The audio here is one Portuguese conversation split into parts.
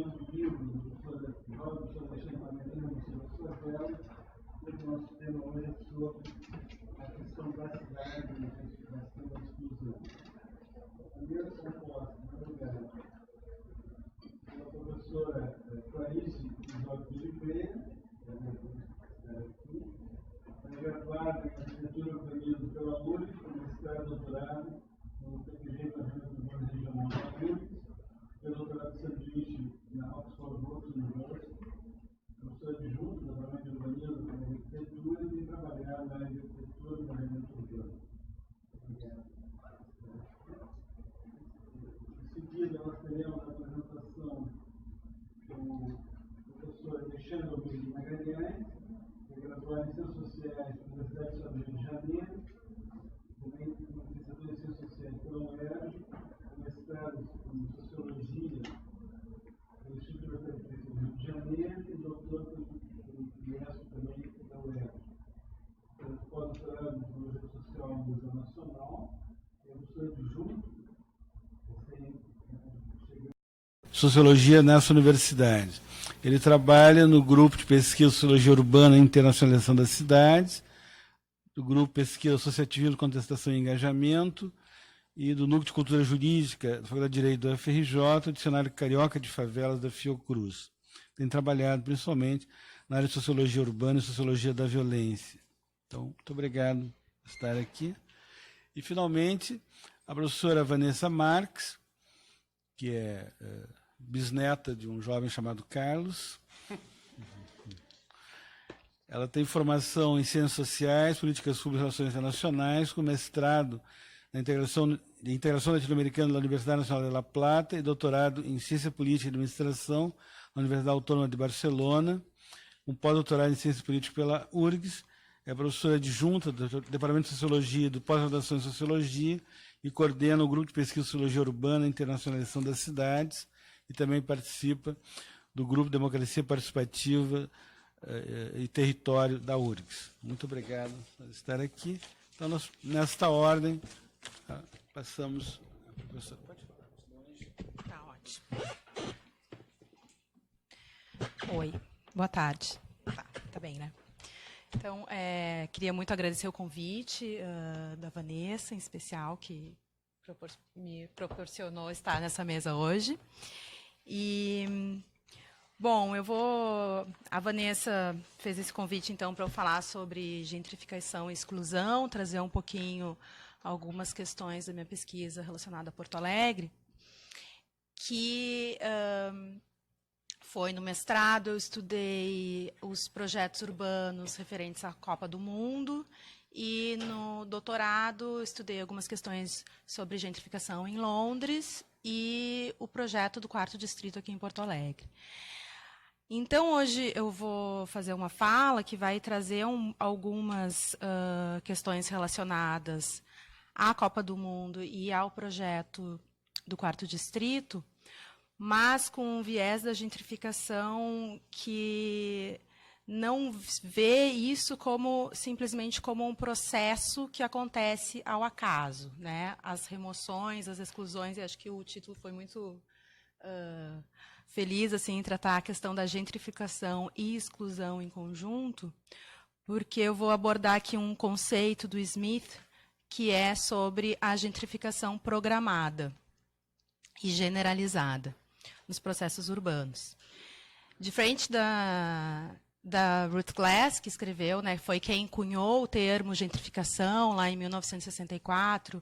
desenvolvendo o livro do professor Alexandre Pamerino, sobre suas velas, e o nosso tema hoje é sobre a questão da cidade e a questão da exclusão. Primeiro, são postos, muito obrigado. A professora Clarice Jorge de Oliveira, ela é graduada em Arquitetura e Urbanismo pela URGS, com mestrado e doutorado no PPG e Planejamento Urbano Regional da URGS, fez doutorado de sanduíche na Oxford Brookes University, professor adjunto do Departamento de Urbanismo e Arquitetura e tem trabalhado na área de arquitetura e planejamento urbano. Obrigado. Em seguida, nós teremos a apresentação do professor Alexandre Magalhães, que é graduado em Ciências Sociais pela Universidade Estadual do Rio de Janeiro, também licenciatura em Ciências Sociais pela UERJ, com mestrado em Sociologia pelo Instituto Universitário do Rio de Janeiro e doutor pelo IESP também da UERJ. Pós-doutorado em Psicologia Social no Museu Nacional, é professor adjunto Sociologia nessa universidade. Ele trabalha no grupo de pesquisa Sociologia Urbana e Internacionalização das Cidades, do grupo Pesquisa Associativismo, Contestação e Engajamento, e do Núcleo de Cultura Jurídica da Faculdade de Direito da UFRJ, Dicionário Carioca de Favelas da Fiocruz. Tem trabalhado principalmente na área de Sociologia Urbana e Sociologia da Violência. Então, muito obrigado por estar aqui. E, finalmente, a professora Vanessa Marques, que é bisneta de um jovem chamado Carlos. Ela tem formação em Ciências Sociais, Políticas Públicas e Relações Internacionais, com mestrado na Integração Latino-Americana da Universidade Nacional de La Plata e doutorado em Ciência Política e Administração na Universidade Autônoma de Barcelona, um pós-doutorado em Ciência Política pela URGS, é professora adjunta do Departamento de Sociologia e do Pós-Graduação em Sociologia e coordena o Grupo de Pesquisa Sociologia Urbana e Internacionalização das Cidades e também participa do Grupo Democracia Participativa e Território da URGS. Muito obrigado por estar aqui. Então, nós, nesta ordem, passamos a professora. Pode falar. Tá ótimo. Oi, boa tarde. Tá bem, né? Então, queria muito agradecer o convite da Vanessa, em especial, que me proporcionou estar nessa mesa hoje. E, bom, a Vanessa fez esse convite, então, para eu falar sobre gentrificação e exclusão, trazer um pouquinho algumas questões da minha pesquisa relacionada a Porto Alegre, que foi no mestrado, eu estudei os projetos urbanos referentes à Copa do Mundo, e no doutorado estudei algumas questões sobre gentrificação em Londres e o projeto do 4º Distrito aqui em Porto Alegre. Então, hoje eu vou fazer uma fala que vai trazer algumas questões relacionadas à Copa do Mundo e ao projeto do 4º Distrito, mas com um viés da gentrificação que não vê isso simplesmente como um processo que acontece ao acaso, né? As remoções, as exclusões, e acho que o título foi muito feliz assim, em tratar a questão da gentrificação e exclusão em conjunto, porque eu vou abordar aqui um conceito do Smith, que é sobre a gentrificação programada e generalizada nos processos urbanos. Diferente da Ruth Glass, que escreveu, né, foi quem cunhou o termo gentrificação lá em 1964,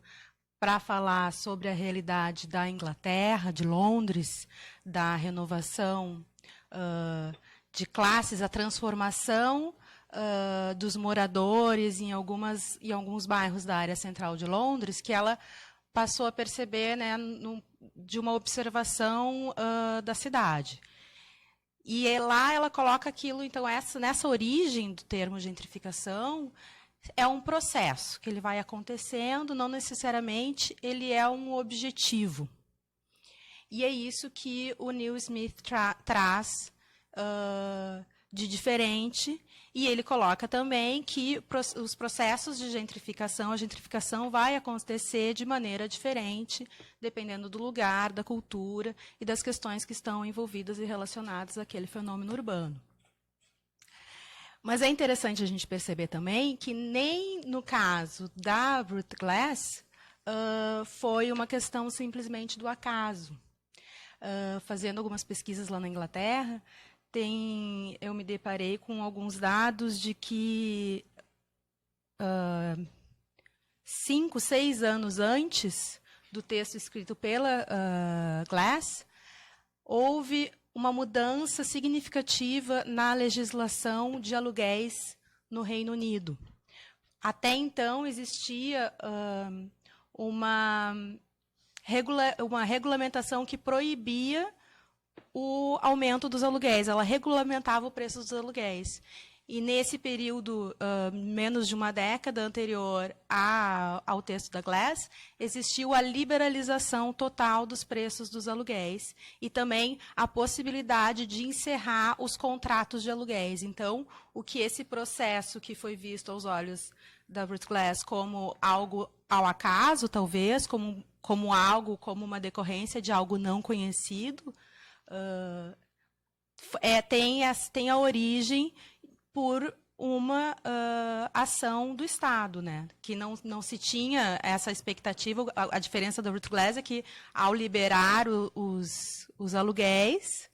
para falar sobre a realidade da Inglaterra, de Londres, da renovação de classes, a transformação dos moradores em alguns bairros da área central de Londres, que ela passou a perceber, né, de uma observação da cidade. E lá ela coloca aquilo, então, nessa origem do termo gentrificação, é um processo que ele vai acontecendo, não necessariamente ele é um objetivo. E é isso que o Neil Smith traz de diferente, e ele coloca também que os processos de gentrificação, a gentrificação vai acontecer de maneira diferente, dependendo do lugar, da cultura e das questões que estão envolvidas e relacionadas àquele fenômeno urbano. Mas é interessante a gente perceber também que nem no caso da Ruth Glass foi uma questão simplesmente do acaso. Fazendo algumas pesquisas lá na Inglaterra, eu me deparei com alguns dados de que 5, 6 anos antes do texto escrito pela Glass, houve uma mudança significativa na legislação de aluguéis no Reino Unido. Até então existia uma regulamentação que proibia o aumento dos aluguéis, ela regulamentava o preço dos aluguéis. E nesse período, menos de uma década anterior ao texto da Glass, existiu a liberalização total dos preços dos aluguéis e também a possibilidade de encerrar os contratos de aluguéis. Então, o que esse processo que foi visto aos olhos da Ruth Glass como algo ao acaso, talvez, como uma decorrência de algo não conhecido, tem a origem por uma ação do Estado, né? Que não se tinha essa expectativa. A diferença da Ruth Glass é que, ao liberar os aluguéis,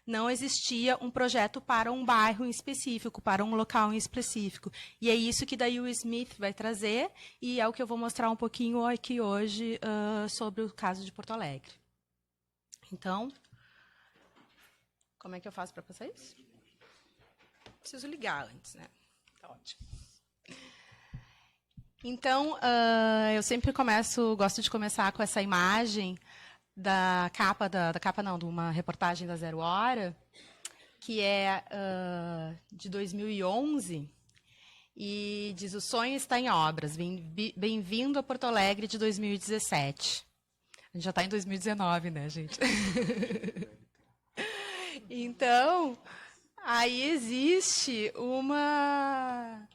não existia um projeto para um bairro em específico, para um local em específico. E é isso que daí o Smith vai trazer, e é o que eu vou mostrar um pouquinho aqui hoje sobre o caso de Porto Alegre. Então, como é que eu faço para passar isso? Preciso ligar antes, né? Tá ótimo. Então, eu sempre gosto de começar com essa imagem da capa, de uma reportagem da Zero Hora, que é de 2011, e diz: o sonho está em obras, bem-vindo a Porto Alegre de 2017. A gente já está em 2019, né, gente? Então, aí existe uma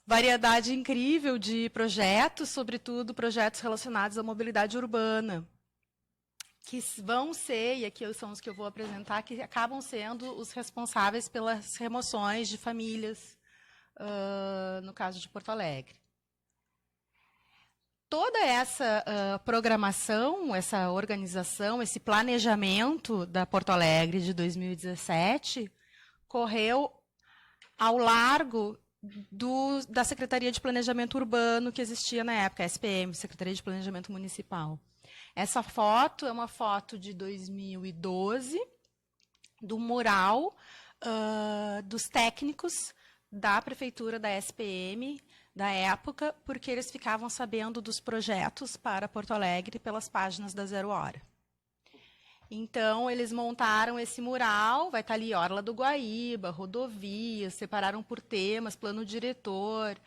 variedade incrível de projetos, sobretudo projetos relacionados à mobilidade urbana, que vão ser, e aqui são os que eu vou apresentar, que acabam sendo os responsáveis pelas remoções de famílias, no caso de Porto Alegre. Toda essa programação, essa organização, esse planejamento da Porto Alegre de 2017 correu ao largo da Secretaria de Planejamento Urbano que existia na época, a SPM, Secretaria de Planejamento Municipal. Essa foto é uma foto de 2012, do mural dos técnicos da Prefeitura da SPM, da época, porque eles ficavam sabendo dos projetos para Porto Alegre pelas páginas da Zero Hora. Então, eles montaram esse mural, vai estar ali Orla do Guaíba, rodovias, separaram por temas, plano diretor,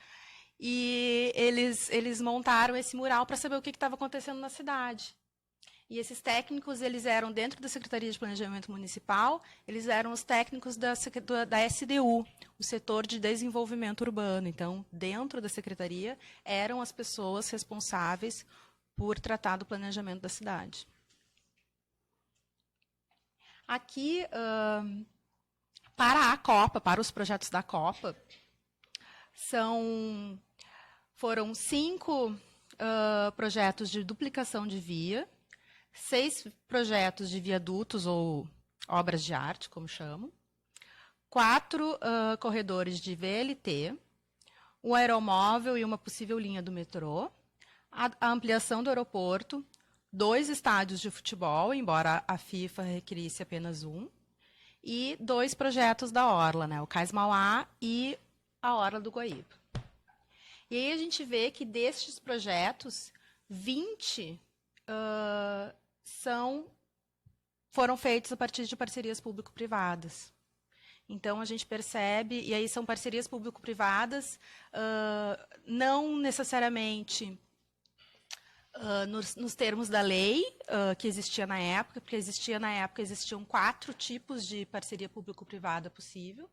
e eles montaram esse mural para saber o que estava acontecendo na cidade. E esses técnicos, eles eram dentro da Secretaria de Planejamento Municipal, eles eram os técnicos da SDU, o Setor de Desenvolvimento Urbano. Então, dentro da Secretaria, eram as pessoas responsáveis por tratar do planejamento da cidade. Aqui, para a Copa, para os projetos da Copa, foram 5 projetos de duplicação de via, 6 projetos de viadutos ou obras de arte, como chamam, 4 corredores de VLT, um aeromóvel e uma possível linha do metrô, a ampliação do aeroporto, 2 estádios de futebol, embora a FIFA requerisse apenas um, e 2 projetos da Orla, né, o Cais Mauá e a Orla do Guaíba. E aí a gente vê que destes projetos, 20 foram feitos a partir de parcerias público-privadas. Então, a gente percebe, e aí são parcerias público-privadas, não necessariamente nos termos da lei que existia na época, porque existiam 4 tipos de parceria público-privada possível,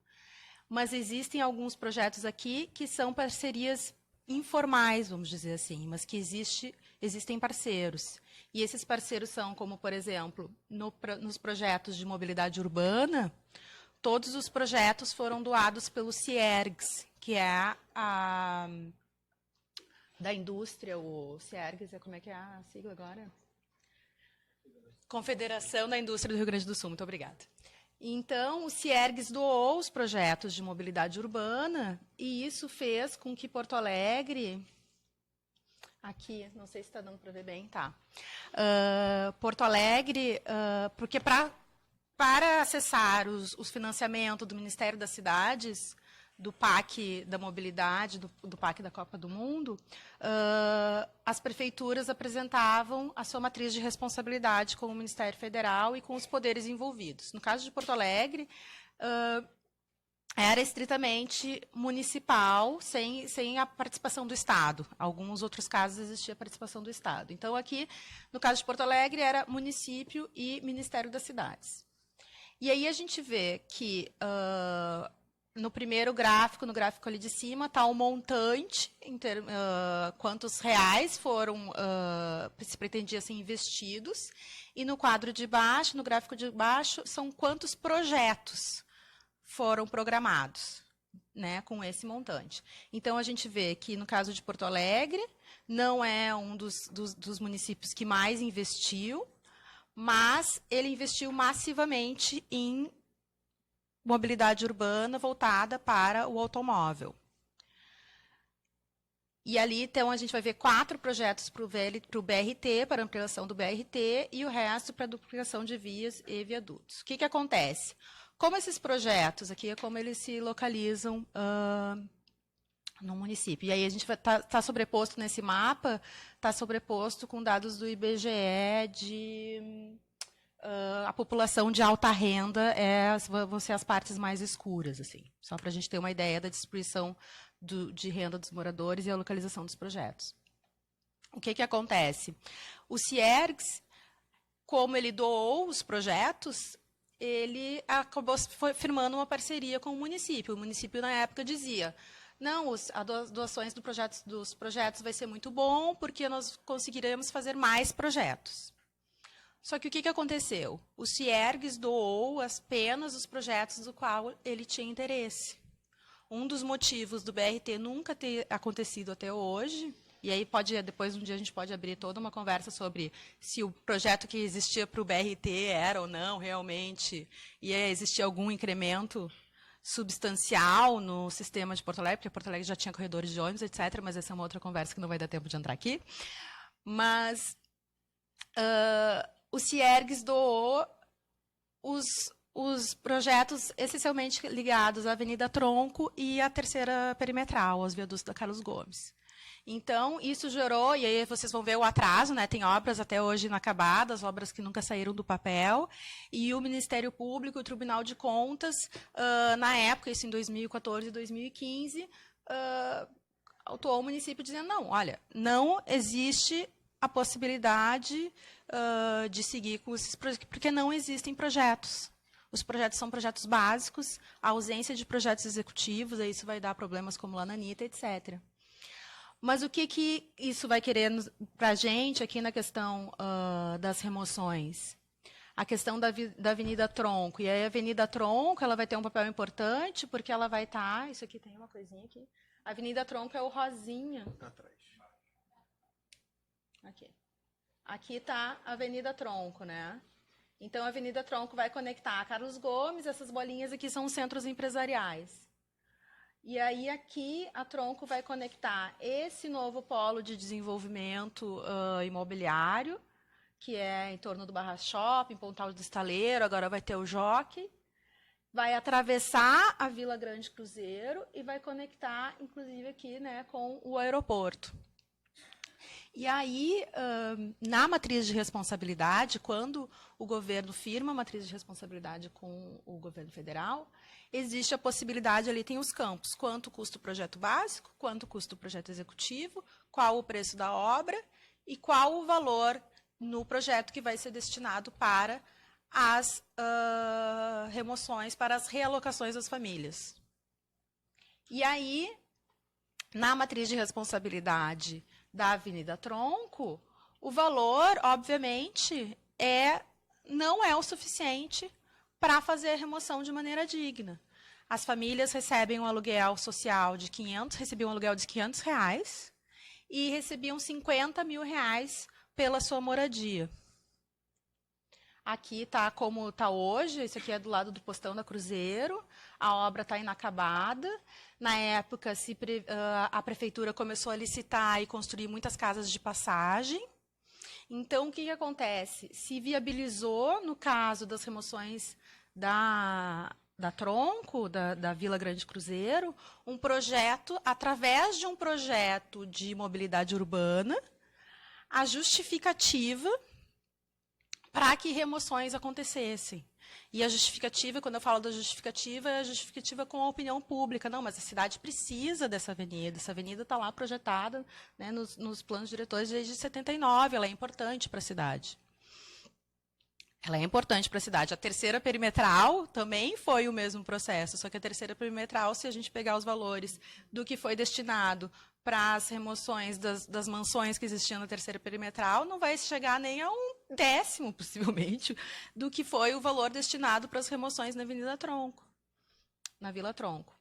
mas existem alguns projetos aqui que são parcerias informais, vamos dizer assim, mas que existem parceiros. E esses parceiros são, como, por exemplo, nos projetos de mobilidade urbana, todos os projetos foram doados pelo CIERGS, que é da indústria, o CIERGS, como é que é a sigla agora? Confederação da Indústria do Rio Grande do Sul, muito obrigada. Então, o CIERGS doou os projetos de mobilidade urbana e isso fez com que Porto Alegre... Aqui, não sei se está dando para ver bem, tá. Porto Alegre, porque para acessar os financiamentos do Ministério das Cidades, do PAC da Mobilidade, do PAC da Copa do Mundo, as prefeituras apresentavam a sua matriz de responsabilidade com o Ministério Federal e com os poderes envolvidos. No caso de Porto Alegre, era estritamente municipal, sem a participação do Estado. Em alguns outros casos existia a participação do Estado. Então, aqui, no caso de Porto Alegre, era município e Ministério das Cidades. E aí a gente vê que, no primeiro gráfico, no gráfico ali de cima, está o montante, quantos reais foram, se pretendia ser investidos, e no quadro de baixo, no gráfico de baixo, são quantos projetos foram programados, né, com esse montante. Então, a gente vê que, no caso de Porto Alegre, não é um dos municípios que mais investiu, mas ele investiu massivamente em mobilidade urbana voltada para o automóvel. E ali, então, a gente vai ver 4 projetos para o BRT, para ampliação do BRT, e o resto para duplicação de vias e viadutos. O que acontece? Como esses projetos aqui, é como eles se localizam no município. E aí a gente está sobreposto nesse mapa, está sobreposto com dados do IBGE de a população de alta renda vão ser as partes mais escuras, assim, só para a gente ter uma ideia da distribuição de renda dos moradores e a localização dos projetos. O que acontece? O CIERGS, como ele doou os projetos, ele acabou firmando uma parceria com o município. O município, na época, dizia: não, as doações dos projetos vai ser muito bom, porque nós conseguiremos fazer mais projetos. Só que o que aconteceu? O CIERGS doou apenas os projetos do qual ele tinha interesse. Um dos motivos do BRT nunca ter acontecido até hoje, e aí depois um dia a gente pode abrir toda uma conversa sobre se o projeto que existia para o BRT era ou não realmente, e existia algum incremento substancial no sistema de Porto Alegre, porque Porto Alegre já tinha corredores de ônibus, etc., mas essa é uma outra conversa que não vai dar tempo de entrar aqui. Mas o CIERGS doou os projetos essencialmente ligados à Avenida Tronco e à Terceira Perimetral, aos viadutos da Carlos Gomes. Então, isso gerou, e aí vocês vão ver o atraso, né? Tem obras até hoje inacabadas, obras que nunca saíram do papel, e o Ministério Público, o Tribunal de Contas, na época, isso em 2014 e 2015, autuou o município dizendo: não, olha, não existe a possibilidade de seguir com esses projetos, porque não existem projetos. Os projetos são projetos básicos, a ausência de projetos executivos, aí isso vai dar problemas como lá na Anitta, etc. Mas o que isso vai querer para a gente aqui na questão das remoções? A questão da Avenida Tronco. E aí a Avenida Tronco ela vai ter um papel importante, porque ela vai estar... Isso aqui tem uma coisinha aqui. A Avenida Tronco é o rosinha. Atrás. Aqui. Aqui está a Avenida Tronco, né? Então, a Avenida Tronco vai conectar a Carlos Gomes, essas bolinhas aqui são os centros empresariais. E aí, aqui, a Tronco vai conectar esse novo polo de desenvolvimento imobiliário, que é em torno do Barra Shopping, Pontal do Estaleiro, agora vai ter o Jockey, vai atravessar a Vila Grande Cruzeiro e vai conectar, inclusive, aqui, né, com o aeroporto. E aí, na matriz de responsabilidade, quando o governo firma a matriz de responsabilidade com o governo federal, existe a possibilidade, ali tem os campos, quanto custa o projeto básico, quanto custa o projeto executivo, qual o preço da obra e qual o valor no projeto que vai ser destinado para as remoções, para as realocações das famílias. E aí, na matriz de responsabilidade da Avenida Tronco, o valor, obviamente, não é o suficiente para fazer a remoção de maneira digna. As famílias recebem um aluguel social de recebiam um aluguel de R$500 e recebiam R$50 mil pela sua moradia. Aqui está como está hoje, esse aqui é do lado do Postão da Cruzeiro, a obra está inacabada. Na época, a prefeitura começou a licitar e construir muitas casas de passagem. Então, o que acontece? Se viabilizou, no caso das remoções da Tronco, da Vila Grande Cruzeiro, um projeto, através de um projeto de mobilidade urbana, a justificativa para que remoções acontecessem. E a justificativa, quando eu falo da justificativa, é a justificativa com a opinião pública. Não, mas a cidade precisa dessa avenida. Essa avenida está lá projetada, né, nos planos diretores desde 79. Ela é importante para a cidade. Ela é importante para a cidade. A terceira perimetral também foi o mesmo processo, só que a terceira perimetral, se a gente pegar os valores do que foi destinado para as remoções das mansões que existiam na terceira perimetral, não vai chegar nem a 1/10, possivelmente, do que foi o valor destinado para as remoções na Avenida Tronco, na Vila Tronco.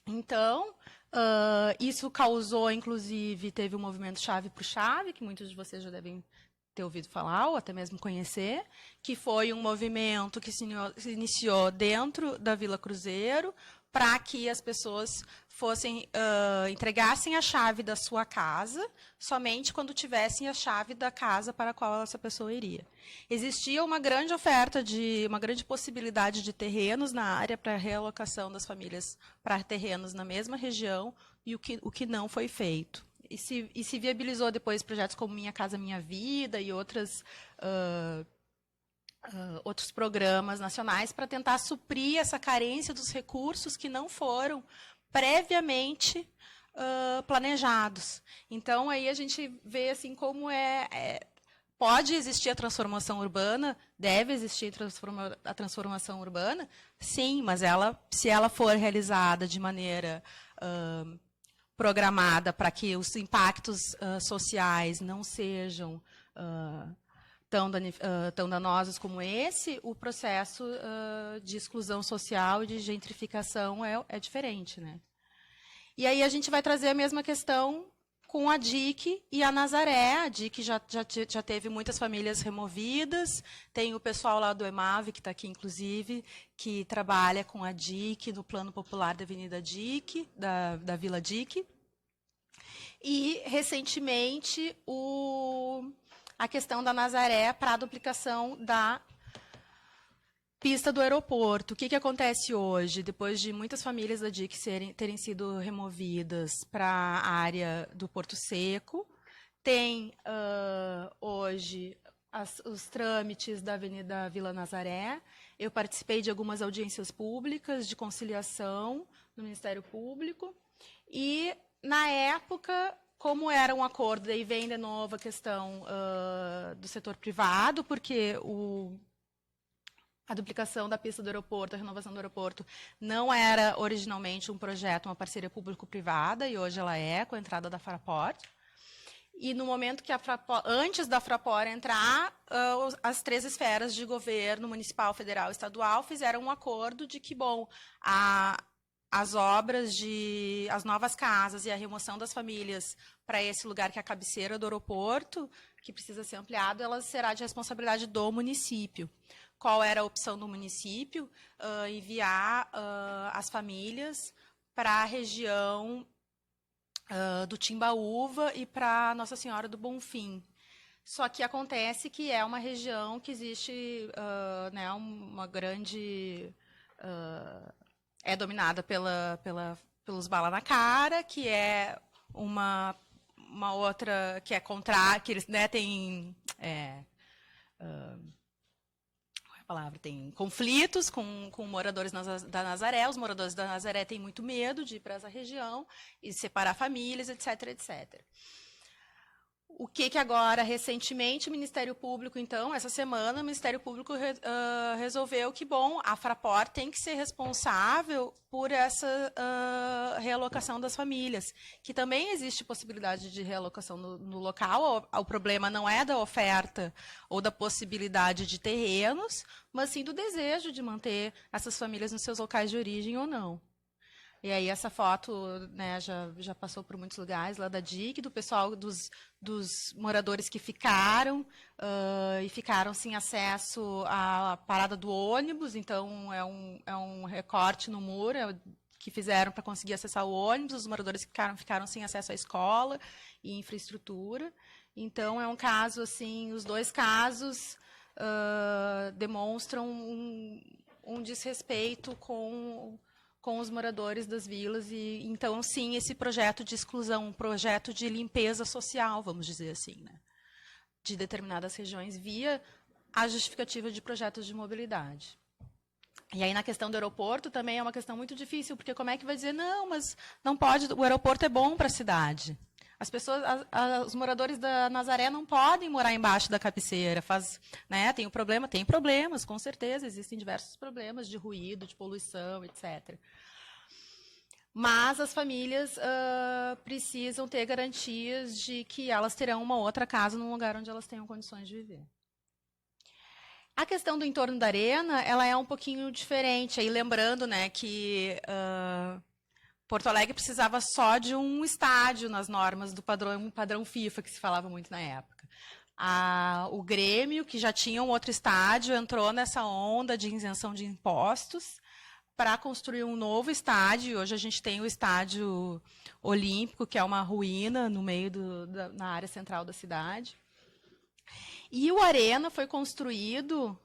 Então, isso causou, inclusive, teve um movimento Chave por Chave, que muitos de vocês já devem ter ouvido falar, ou até mesmo conhecer, que foi um movimento que se iniciou dentro da Vila Cruzeiro, para que as pessoas entregassem a chave da sua casa somente quando tivessem a chave da casa para a qual essa pessoa iria. Existia uma grande oferta, uma grande possibilidade de terrenos na área para a realocação das famílias para terrenos na mesma região, e o que não foi feito. E se viabilizou depois projetos como Minha Casa Minha Vida e outros programas nacionais para tentar suprir essa carência dos recursos que não foram previamente planejados. Então, aí a gente vê assim como pode existir a transformação urbana, deve existir a transformação urbana, sim, mas se ela for realizada de maneira programada para que os impactos sociais não sejam tão danosos como esse, o processo de exclusão social e de gentrificação é diferente, né? E aí a gente vai trazer a mesma questão com a DIC e a Nazaré. A DIC já teve muitas famílias removidas, tem o pessoal lá do EMAV, que está aqui, inclusive, que trabalha com a DIC no plano popular da Avenida DIC, da Vila DIC. E, recentemente, a questão da Nazaré para a duplicação da pista do aeroporto. O que acontece hoje? Depois de muitas famílias da DIC terem sido removidas para a área do Porto Seco, tem hoje os trâmites da Avenida Vila Nazaré. Eu participei de algumas audiências públicas de conciliação no Ministério Público e, na época, como era um acordo, daí vem de novo a questão do setor privado, porque a duplicação da pista do aeroporto, a renovação do aeroporto, não era originalmente um projeto, uma parceria público-privada, e hoje ela é, com a entrada da Fraport. E no momento que antes da Fraport entrar, as três esferas de governo, municipal, federal e estadual, fizeram um acordo de que, bom, as obras as novas casas e a remoção das famílias para esse lugar que é a cabeceira do aeroporto, que precisa ser ampliado, ela será de responsabilidade do município. Qual era a opção do município? Enviar as famílias para a região do Timbaúva e para Nossa Senhora do Bonfim. Só que acontece que é uma região que existe né, uma grande... é dominada pelos bala na cara, que é uma outra que é contrária, que eles, né, tem tem conflitos com moradores da Nazaré. Os moradores da Nazaré têm muito medo de ir para essa região e separar famílias, etc, etc. O que agora, recentemente, o Ministério Público, então, essa semana, o Ministério Público resolveu que, bom, a Fraport tem que ser responsável por essa realocação das famílias, que também existe possibilidade de realocação no local. O problema não é da oferta ou da possibilidade de terrenos, mas sim do desejo de manter essas famílias nos seus locais de origem ou não. E aí essa foto, né, já passou por muitos lugares lá da DIC, do pessoal dos moradores que ficaram e ficaram sem acesso à parada do ônibus. Então é um recorte no muro que fizeram para conseguir acessar o ônibus. Os moradores que ficaram sem acesso à escola e infraestrutura. Então é um caso assim, os dois casos demonstram um desrespeito com os moradores das vilas. E então, sim, esse projeto de exclusão, um projeto de limpeza social, vamos dizer assim, né, de determinadas regiões, via a justificativa de projetos de mobilidade. E aí, na questão do aeroporto, também é uma questão muito difícil, porque como é que vai dizer, não, mas não pode, o aeroporto é bom para a cidade. As pessoas, os moradores da Nazaré não podem morar embaixo da cabeceira. Né, tem problemas, com certeza, existem diversos problemas de ruído, de poluição, etc. Mas as famílias precisam ter garantias de que elas terão uma outra casa num lugar onde elas tenham condições de viver. A questão do entorno da arena, ela é um pouquinho diferente. Aí, lembrando, né, que Porto Alegre precisava só de um estádio nas normas do padrão FIFA, que se falava muito na época. O Grêmio, que já tinha um outro estádio, entrou nessa onda de isenção de impostos para construir um novo estádio. Hoje a gente tem o Estádio Olímpico, que é uma ruína no meio na área central da cidade. E o Arena foi construído...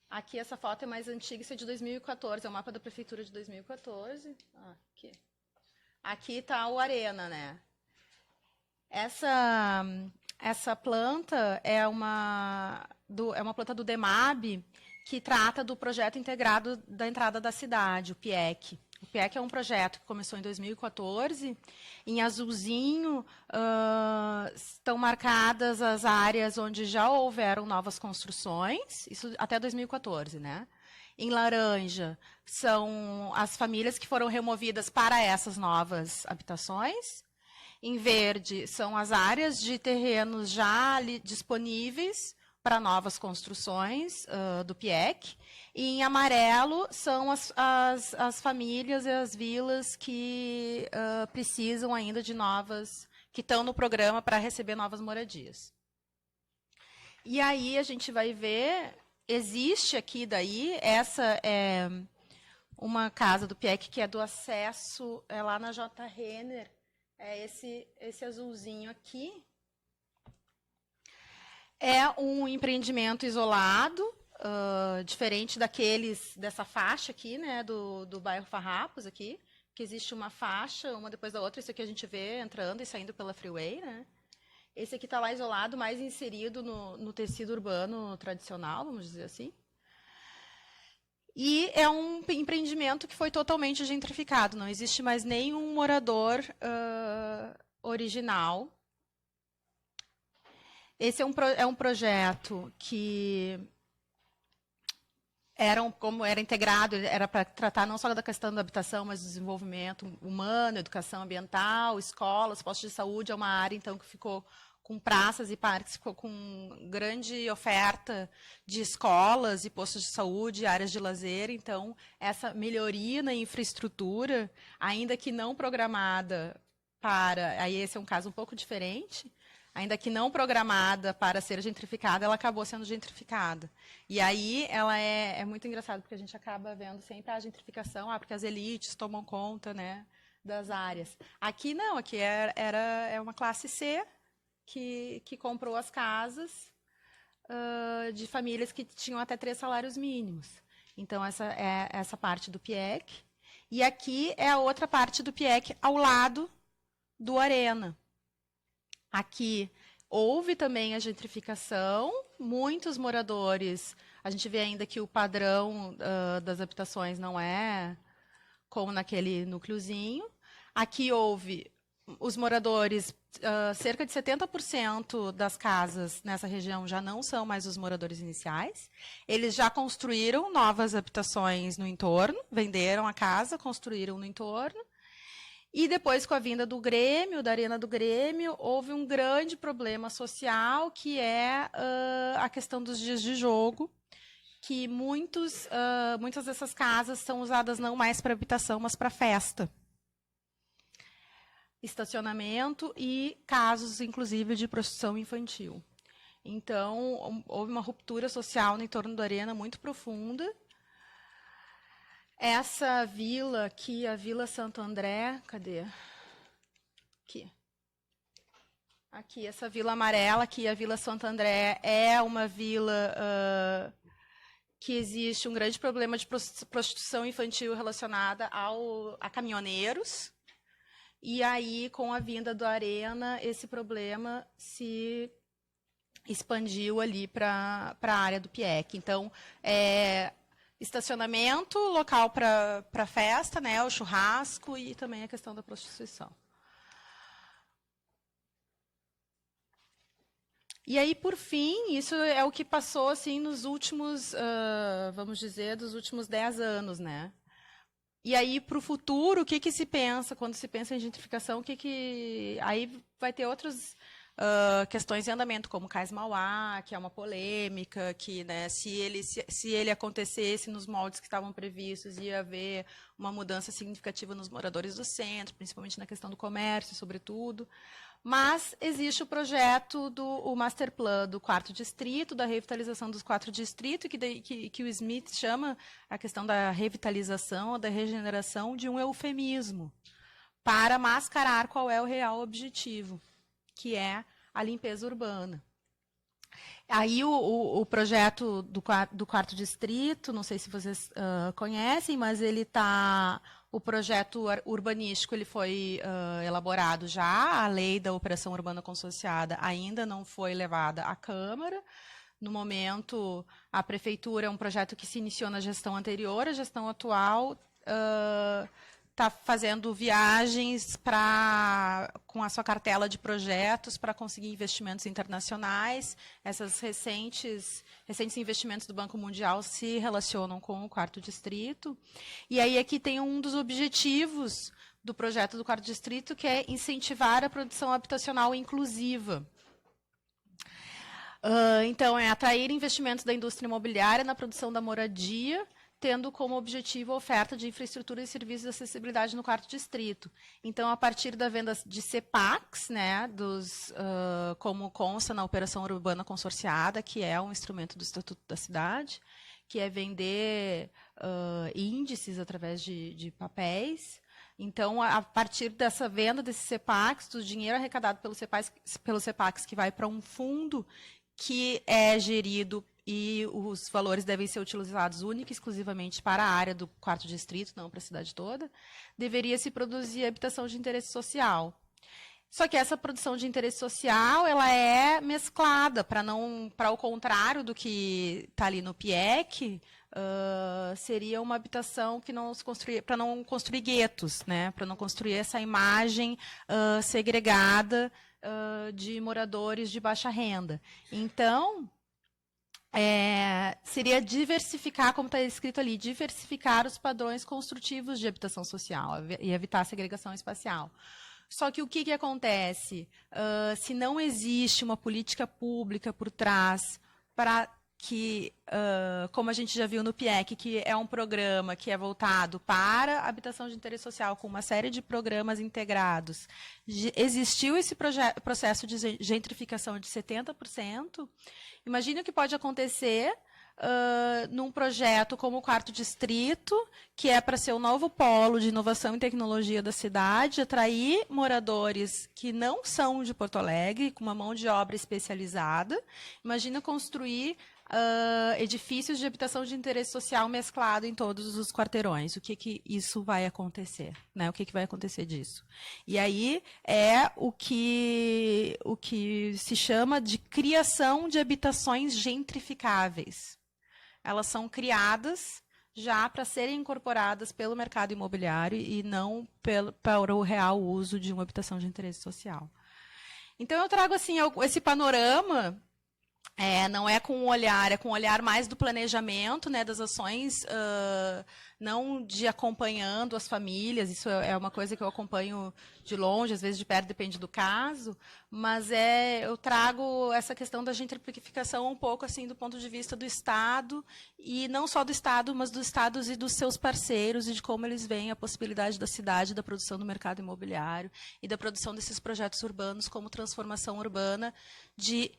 Aqui essa foto é mais antiga, isso é de 2014, é o mapa da prefeitura de 2014. Aqui. Aqui está o Arena, né? Essa planta é uma planta do DEMAB, que trata do projeto integrado da entrada da cidade, o PIEC. O PIEC é um projeto que começou em 2014. Em azulzinho estão marcadas as áreas onde já houveram novas construções, isso até 2014, né? Em laranja são as famílias que foram removidas para essas novas habitações. Em verde são as áreas de terrenos já disponíveis para novas construções do PIEC. E em amarelo são as famílias e as vilas que precisam ainda de novas, que estão no programa para receber novas moradias. E aí a gente vai ver... Existe aqui daí, essa é uma casa do PIEC que é do acesso, é lá na J. Renner, é esse azulzinho aqui. É um empreendimento isolado, diferente dessa faixa aqui, né, do bairro Farrapos aqui, que existe uma faixa, uma depois da outra. Isso aqui a gente vê entrando e saindo pela freeway, né? Esse aqui está lá isolado, mais inserido no tecido urbano tradicional, vamos dizer assim. E é um empreendimento que foi totalmente gentrificado. Não existe mais nenhum morador original. Esse é um projeto que como era integrado, era para tratar não só da questão da habitação, mas do desenvolvimento humano, educação ambiental, escolas, postos de saúde. É uma área, então, que ficou com praças e parques, ficou com grande oferta de escolas e postos de saúde, áreas de lazer. Então, essa melhoria na infraestrutura, ainda que não programada aí esse é um caso um pouco diferente, ainda que não programada para ser gentrificada, ela acabou sendo gentrificada. E aí ela é muito engraçado, porque a gente acaba vendo sempre a gentrificação, porque as elites tomam conta, né, das áreas. Aqui não, aqui é uma classe C que comprou as casas de famílias que tinham até 3 salários mínimos. Então, essa é essa parte do PIEC. E aqui é a outra parte do PIEC ao lado do Arena. Aqui houve também a gentrificação, muitos moradores, a gente vê ainda que o padrão das habitações não é como naquele núcleozinho. Aqui houve os moradores, cerca de 70% das casas nessa região já não são mais os moradores iniciais. Eles já construíram novas habitações no entorno, venderam a casa, construíram no entorno. E depois, com a vinda do Grêmio, da Arena do Grêmio, houve um grande problema social, que é a questão dos dias de jogo, que muitas dessas casas são usadas não mais para habitação, mas para festa. Estacionamento e casos, inclusive, de prostituição infantil. Então, houve uma ruptura social no entorno da Arena muito profunda. Essa vila aqui, a Vila Santo André, cadê? Aqui. Aqui, essa vila amarela aqui, a Vila Santo André, é uma vila que existe um grande problema de prostituição infantil relacionada a caminhoneiros. E aí, com a vinda do Arena, esse problema se expandiu ali para a área do PIEC. Então, estacionamento, local para festa, né, o churrasco e também a questão da prostituição. E aí, por fim, isso é o que passou assim nos últimos, vamos dizer, dos últimos 10 anos, né? E aí, para o futuro, o que se pensa quando se pensa em gentrificação? Aí vai ter outras questões em andamento, como Cais Mauá, que é uma polêmica, que, né, se ele acontecesse nos moldes que estavam previstos, ia haver uma mudança significativa nos moradores do centro, principalmente na questão do comércio, sobretudo. Mas existe o projeto o Master Plan do 4º Distrito, da revitalização dos 4 distritos, que o Smith chama a questão da revitalização ou da regeneração de um eufemismo, para mascarar qual é o real objetivo, que é a limpeza urbana. Aí o projeto do 4º Distrito, não sei se vocês conhecem, mas o projeto urbanístico ele foi elaborado já, a lei da operação urbana consorciada ainda não foi levada à Câmara. No momento, a Prefeitura é um projeto que se iniciou na gestão anterior, a gestão atual está fazendo viagens com a sua cartela de projetos para conseguir investimentos internacionais. Esses recentes investimentos do Banco Mundial se relacionam com o 4º Distrito. E aí aqui tem um dos objetivos do projeto do 4º Distrito, que é incentivar a produção habitacional inclusiva. Então, é atrair investimentos da indústria imobiliária na produção da moradia, tendo como objetivo a oferta de infraestrutura e serviços de acessibilidade no 4º Distrito. Então, a partir da venda de CEPACs, né, como consta na Operação Urbana Consorciada, que é um instrumento do Estatuto da Cidade, que é vender índices através de papéis. Então, a partir dessa venda desses CEPACs, do dinheiro arrecadado pelos CEPACs, que vai para um fundo que é gerido e os valores devem ser utilizados única e exclusivamente para a área do 4º Distrito, não para a cidade toda, deveria se produzir habitação de interesse social. Só que essa produção de interesse social ela é mesclada, para o contrário do que está ali no PIEC, seria uma habitação que não se construir, para não construir guetos, né, para não construir essa imagem segregada de moradores de baixa renda. Então, seria diversificar, como está escrito ali, diversificar os padrões construtivos de habitação social e evitar a segregação espacial. Só que o que acontece? Se não existe uma política pública por trás para que, como a gente já viu no PIEC, que é um programa que é voltado para a habitação de interesse social, com uma série de programas integrados, existiu esse processo de gentrificação de 70%. Imagine o que pode acontecer num projeto como o 4º Distrito, que é para ser o novo polo de inovação e tecnologia da cidade, atrair moradores que não são de Porto Alegre, com uma mão de obra especializada. Imagina construir edifícios de habitação de interesse social mesclado em todos os quarteirões. O que isso vai acontecer? Né? O que vai acontecer disso? E aí é o que se chama de criação de habitações gentrificáveis. Elas são criadas já para serem incorporadas pelo mercado imobiliário e não para o real uso de uma habitação de interesse social. Então, eu trago assim, esse panorama. Não é com um olhar, é com um olhar mais do planejamento, né, das ações, não de acompanhando as famílias, isso é uma coisa que eu acompanho de longe, às vezes de perto, depende do caso, mas eu trago essa questão da gentrificação um pouco assim do ponto de vista do Estado, e não só do Estado, mas dos Estados e dos seus parceiros, e de como eles veem a possibilidade da cidade, da produção do mercado imobiliário, e da produção desses projetos urbanos como transformação urbana de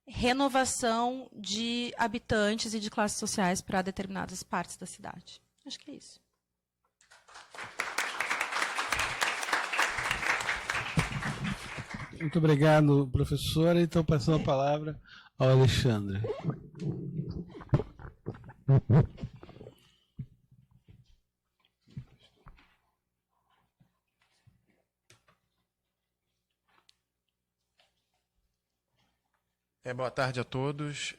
renovação de habitantes e de classes sociais para determinadas partes da cidade. Acho que é isso. Muito obrigado, professora. Então, passando a palavra ao Alexandre. Boa tarde a todos.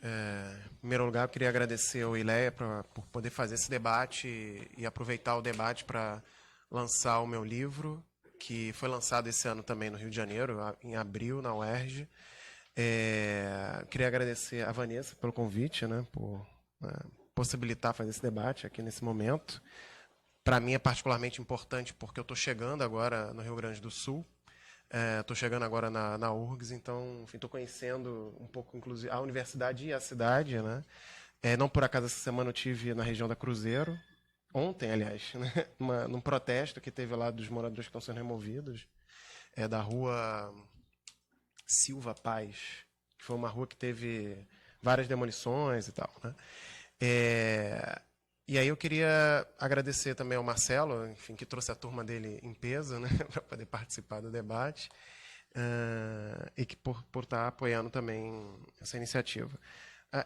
Em primeiro lugar, eu queria agradecer ao ILEA por poder fazer esse debate e aproveitar o debate para lançar o meu livro, que foi lançado esse ano também no Rio de Janeiro, em abril, na UERJ. Queria agradecer a Vanessa pelo convite, né, por possibilitar fazer esse debate aqui nesse momento. Para mim é particularmente importante porque eu estou chegando agora no Rio Grande do Sul. Estou chegando agora na URGS, então estou conhecendo um pouco, inclusive, a universidade e a cidade, né? Não por acaso essa semana eu estive na região da Cruzeiro, ontem, aliás, né? Num protesto que teve lá dos moradores que estão sendo removidos, da rua Silva Paz, que foi uma rua que teve várias demolições e tal, né? E aí eu queria agradecer também ao Marcelo, enfim, que trouxe a turma dele em peso, né, para poder participar do debate, e que por estar apoiando também essa iniciativa.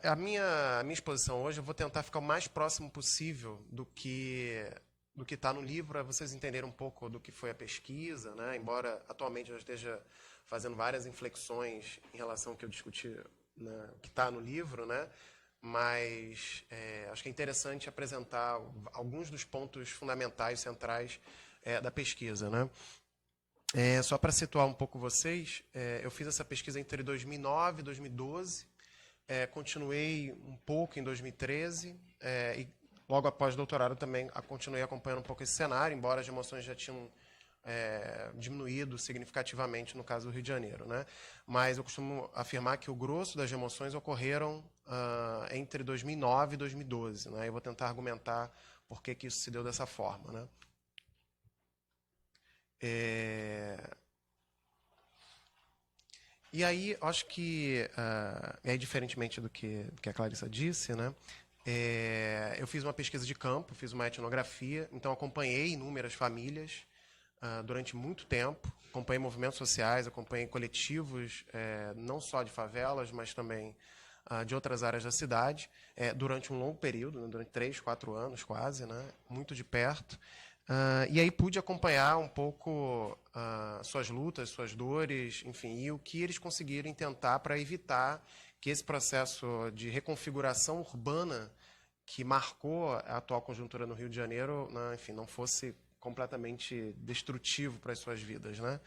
A minha exposição hoje, eu vou tentar ficar o mais próximo possível do que está no livro, para vocês entenderem um pouco do que foi a pesquisa, né, embora atualmente eu esteja fazendo várias inflexões em relação ao que eu discuti, né, que está no livro, né, mas acho que é interessante apresentar alguns dos pontos fundamentais, centrais da pesquisa, né? Só para situar um pouco vocês, eu fiz essa pesquisa entre 2009 e 2012, continuei um pouco em 2013, e logo após o doutorado também continuei acompanhando um pouco esse cenário, embora as emoções já tinham diminuído significativamente no caso do Rio de Janeiro, né? Mas eu costumo afirmar que o grosso das remoções ocorreram entre 2009 e 2012, né? Eu vou tentar argumentar por que isso se deu dessa forma, né? E aí, acho que, diferentemente do que a Clarissa disse, né? Eu fiz uma pesquisa de campo, fiz uma etnografia, então acompanhei inúmeras famílias durante muito tempo, acompanhei movimentos sociais, acompanhei coletivos, não só de favelas, mas também de outras áreas da cidade, durante um longo período, né, durante 3, 4 anos quase, né, muito de perto. E aí pude acompanhar um pouco suas lutas, suas dores, enfim, e o que eles conseguiram tentar para evitar que esse processo de reconfiguração urbana que marcou a atual conjuntura no Rio de Janeiro, né, enfim, não fosse completamente destrutivo para as suas vidas, né?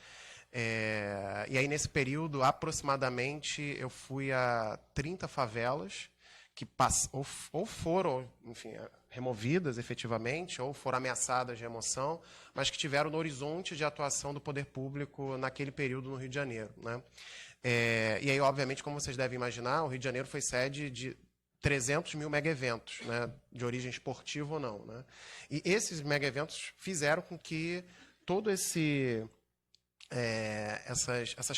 E aí, nesse período, aproximadamente, eu fui a 30 favelas que ou foram, enfim, removidas efetivamente, ou foram ameaçadas de remoção, mas que tiveram no horizonte de atuação do poder público naquele período no Rio de Janeiro, né? E aí, obviamente, como vocês devem imaginar, o Rio de Janeiro foi sede de 300 mil mega-eventos, né, de origem esportiva ou não, né? E esses mega-eventos fizeram com que todo essas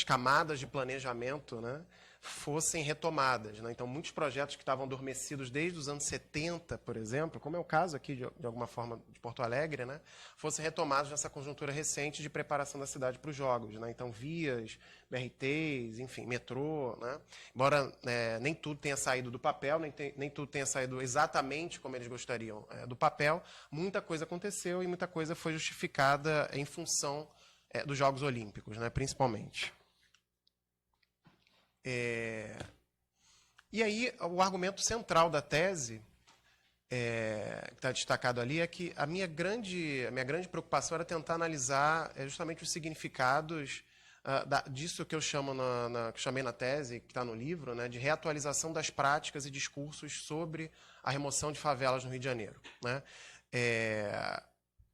camadas de planejamento, né, fossem retomadas, né? Então, muitos projetos que estavam adormecidos desde os anos 70, por exemplo, como é o caso aqui, de alguma forma, de Porto Alegre, né, fossem retomados nessa conjuntura recente de preparação da cidade para os Jogos, né? Então, vias, BRTs, enfim, metrô, né? Embora nem tudo tenha saído do papel, nem tudo tenha saído exatamente como eles gostariam do papel, muita coisa aconteceu e muita coisa foi justificada em função dos Jogos Olímpicos, né, principalmente. E aí, o argumento central da tese que está destacado ali, é que a minha grande preocupação era tentar analisar justamente os significados disso que eu chamo que chamei na tese, que está no livro, né, de reatualização das práticas e discursos sobre a remoção de favelas no Rio de Janeiro, né?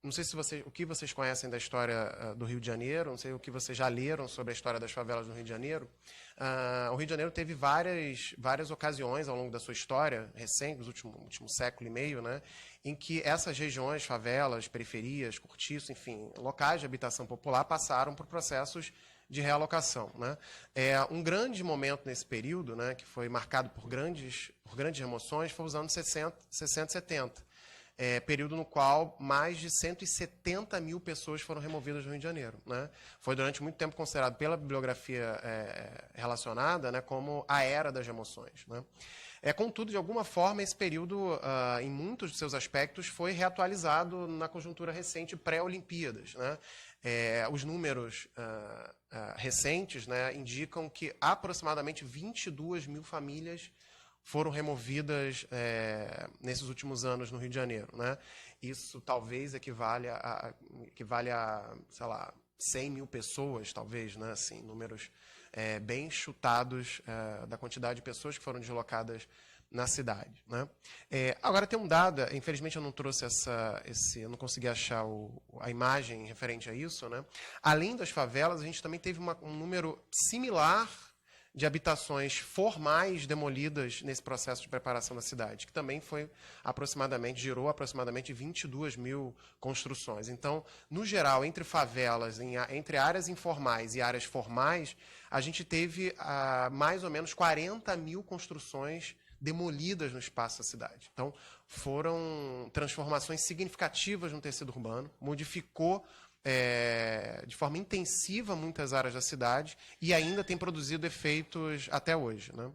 Não sei o que vocês conhecem da história do Rio de Janeiro, não sei o que vocês já leram sobre a história das favelas no Rio de Janeiro. O Rio de Janeiro teve várias ocasiões ao longo da sua história recente, nos último século e meio, né, em que essas regiões, favelas, periferias, cortiços, enfim, locais de habitação popular passaram por processos de realocação, né? Um grande momento nesse período, né, que foi marcado por grandes remoções, foi os anos 60 e 70. Período no qual mais de 170 mil pessoas foram removidas no Rio de Janeiro, né? Foi durante muito tempo considerado pela bibliografia relacionada, né, como a era das remoções, né? Contudo, de alguma forma, esse período, em muitos de seus aspectos, foi reatualizado na conjuntura recente pré-Olimpíadas, né? Os números recentes, né, indicam que aproximadamente 22 mil famílias foram removidas nesses últimos anos no Rio de Janeiro, né? Isso talvez equivale a sei lá, 100 mil pessoas, talvez, né? Assim, números bem chutados da quantidade de pessoas que foram deslocadas na cidade, né? Agora tem um dado, infelizmente eu não trouxe eu não consegui achar a imagem referente a isso, né? Além das favelas, a gente também teve um número similar de habitações formais demolidas nesse processo de preparação da cidade, que também gerou aproximadamente 22 mil construções. Então, no geral, entre favelas, entre áreas informais e áreas formais, a gente teve mais ou menos 40 mil construções demolidas no espaço da cidade. Então, foram transformações significativas no tecido urbano, modificou de forma intensiva muitas áreas da cidade e ainda tem produzido efeitos até hoje, né?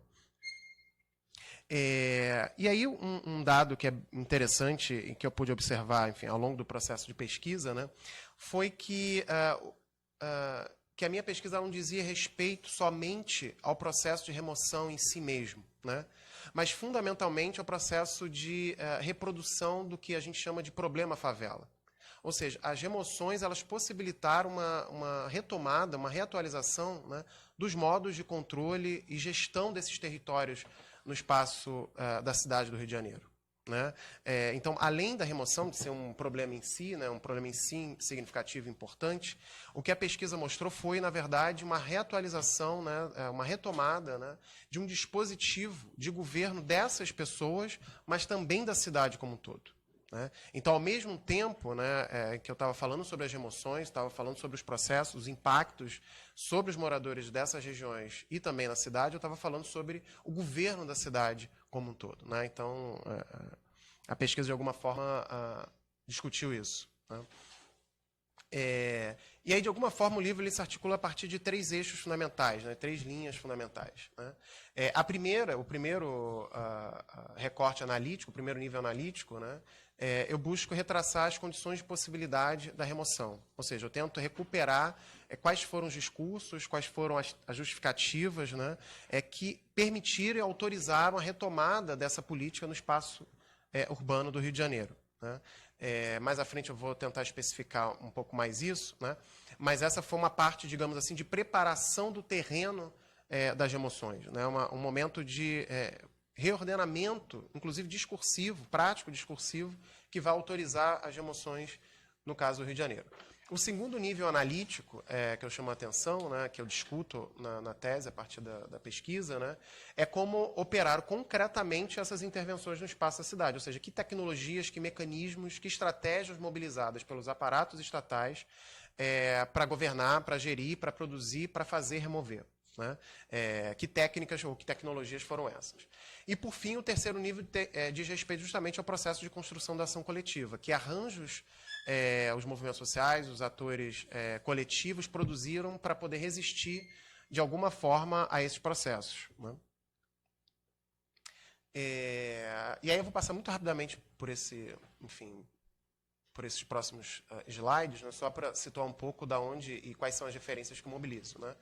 E aí um dado que é interessante e que eu pude observar, enfim, ao longo do processo de pesquisa, né, foi que a minha pesquisa não dizia respeito somente ao processo de remoção em si mesmo, né, mas fundamentalmente ao processo de reprodução do que a gente chama de problema favela. Ou seja, as remoções elas possibilitaram uma retomada, uma reatualização, né, dos modos de controle e gestão desses territórios no espaço da cidade do Rio de Janeiro, né? Então, além da remoção de ser um problema em si, né, um problema em si significativo e importante, o que a pesquisa mostrou foi, na verdade, uma reatualização, né, uma retomada, né, de um dispositivo de governo dessas pessoas, mas também da cidade como um todo, né? Então, ao mesmo tempo, né, que eu estava falando sobre as remoções, estava falando sobre os processos, os impactos sobre os moradores dessas regiões e também na cidade, eu estava falando sobre o governo da cidade como um todo, né? Então, a pesquisa, de alguma forma, discutiu isso, né? E aí, de alguma forma, o livro ele se articula a partir de 3 eixos fundamentais, né, 3 linhas fundamentais, né? O primeiro recorte analítico, o primeiro nível analítico, né, eu busco retraçar as condições de possibilidade da remoção. Ou seja, eu tento recuperar quais foram os discursos, quais foram as justificativas, né, que permitiram e autorizaram a retomada dessa política no espaço urbano do Rio de Janeiro, né? Mais à frente eu vou tentar especificar um pouco mais isso, né? Mas essa foi uma parte, digamos assim, de preparação do terreno das remoções, né? Um momento de reordenamento, inclusive discursivo, prático discursivo, que vai autorizar as remoções no caso do Rio de Janeiro. O segundo nível analítico que eu chamo a atenção, né, que eu discuto na tese a partir da pesquisa, né, é como operar concretamente essas intervenções no espaço da cidade, ou seja, que tecnologias, que mecanismos, que estratégias mobilizadas pelos aparatos estatais para governar, para gerir, para produzir, para fazer remover, né? Que técnicas ou que tecnologias foram essas. E, por fim, o terceiro nível diz respeito justamente ao processo de construção da ação coletiva, que arranjos os movimentos sociais, os atores coletivos produziram para poder resistir, de alguma forma, a esses processos, né? E aí eu vou passar muito rapidamente por por esses próximos slides, né, só para situar um pouco da onde e quais são as referências que eu mobilizo. Né?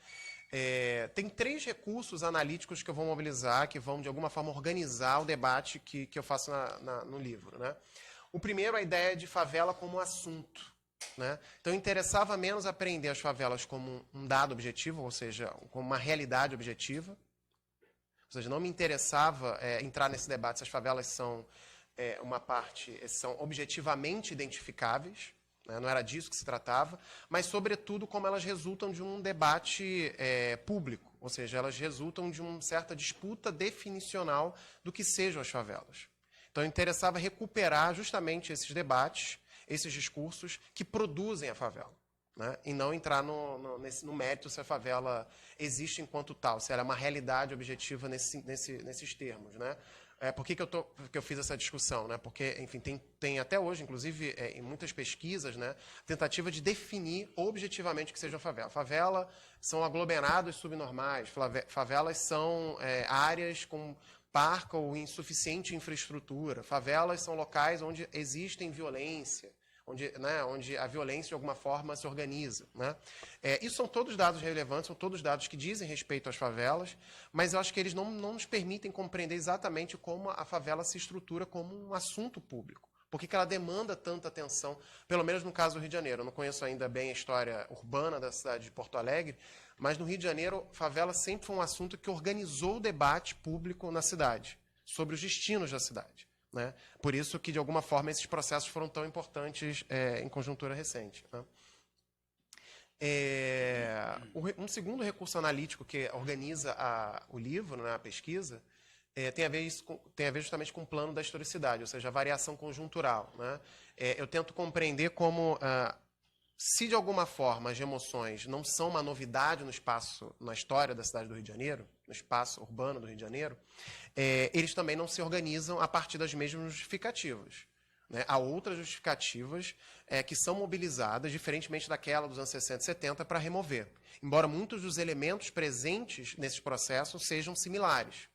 Tem 3 recursos analíticos que eu vou mobilizar, que vão, de alguma forma, organizar o debate que eu faço no livro. Né? O primeiro, a ideia de favela como assunto. Né? Então, interessava menos aprender as favelas como um dado objetivo, ou seja, como uma realidade objetiva. Ou seja, não me interessava entrar nesse debate se as favelas são são objetivamente identificáveis, né? Não era disso que se tratava, mas, sobretudo, como elas resultam de um debate público, ou seja, elas resultam de uma certa disputa definicional do que sejam as favelas. Então, interessava recuperar justamente esses debates, esses discursos que produzem a favela. Né? E não entrar no mérito se a favela existe enquanto tal, se ela é uma realidade objetiva nesses termos. Né? Por que eu fiz essa discussão? Né? Porque, enfim, tem até hoje, inclusive em muitas pesquisas, né, tentativa de definir objetivamente o que seja a favela. Favela são aglomerados subnormais, favelas são áreas com parca ou insuficiente infraestrutura, favelas são locais onde existem violência, onde a violência, de alguma forma, se organiza. Né? Isso são todos dados relevantes, são todos dados que dizem respeito às favelas, mas eu acho que eles não nos permitem compreender exatamente como a favela se estrutura como um assunto público. Por que ela demanda tanta atenção, pelo menos no caso do Rio de Janeiro. Eu não conheço ainda bem a história urbana da cidade de Porto Alegre, mas no Rio de Janeiro, favela sempre foi um assunto que organizou o debate público na cidade, sobre os destinos da cidade. Né? Por isso que, de alguma forma, esses processos foram tão importantes em conjuntura recente. Né? Um segundo recurso analítico que organiza o livro, né, a pesquisa, tem a ver justamente com o plano da historicidade, ou seja, a variação conjuntural. Né? Eu tento compreender como, se de alguma forma as emoções não são uma novidade no espaço, na história da cidade do Rio de Janeiro, no espaço urbano do Rio de Janeiro, eles também não se organizam a partir das mesmas justificativas. Né? Há outras justificativas que são mobilizadas, diferentemente daquela dos anos 60 e 70, para remover. Embora muitos dos elementos presentes nesses processos sejam similares.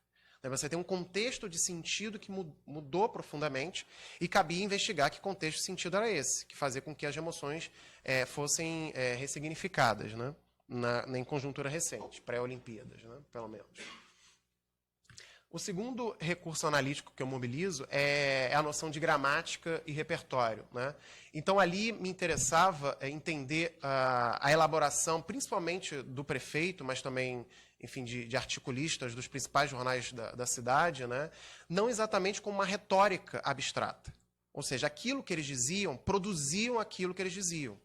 Você tem um contexto de sentido que mudou profundamente e cabia investigar que contexto de sentido era esse, que fazia com que as emoções fossem ressignificadas, né? Em conjuntura recente, pré-Olimpíadas, né? Pelo menos. O segundo recurso analítico que eu mobilizo é a noção de gramática e repertório. Né? Então, ali me interessava entender a elaboração, principalmente do prefeito, mas também, enfim, de articulistas dos principais jornais da cidade, né? Não exatamente como uma retórica abstrata. Ou seja, aquilo que eles diziam, produziam aquilo que eles diziam.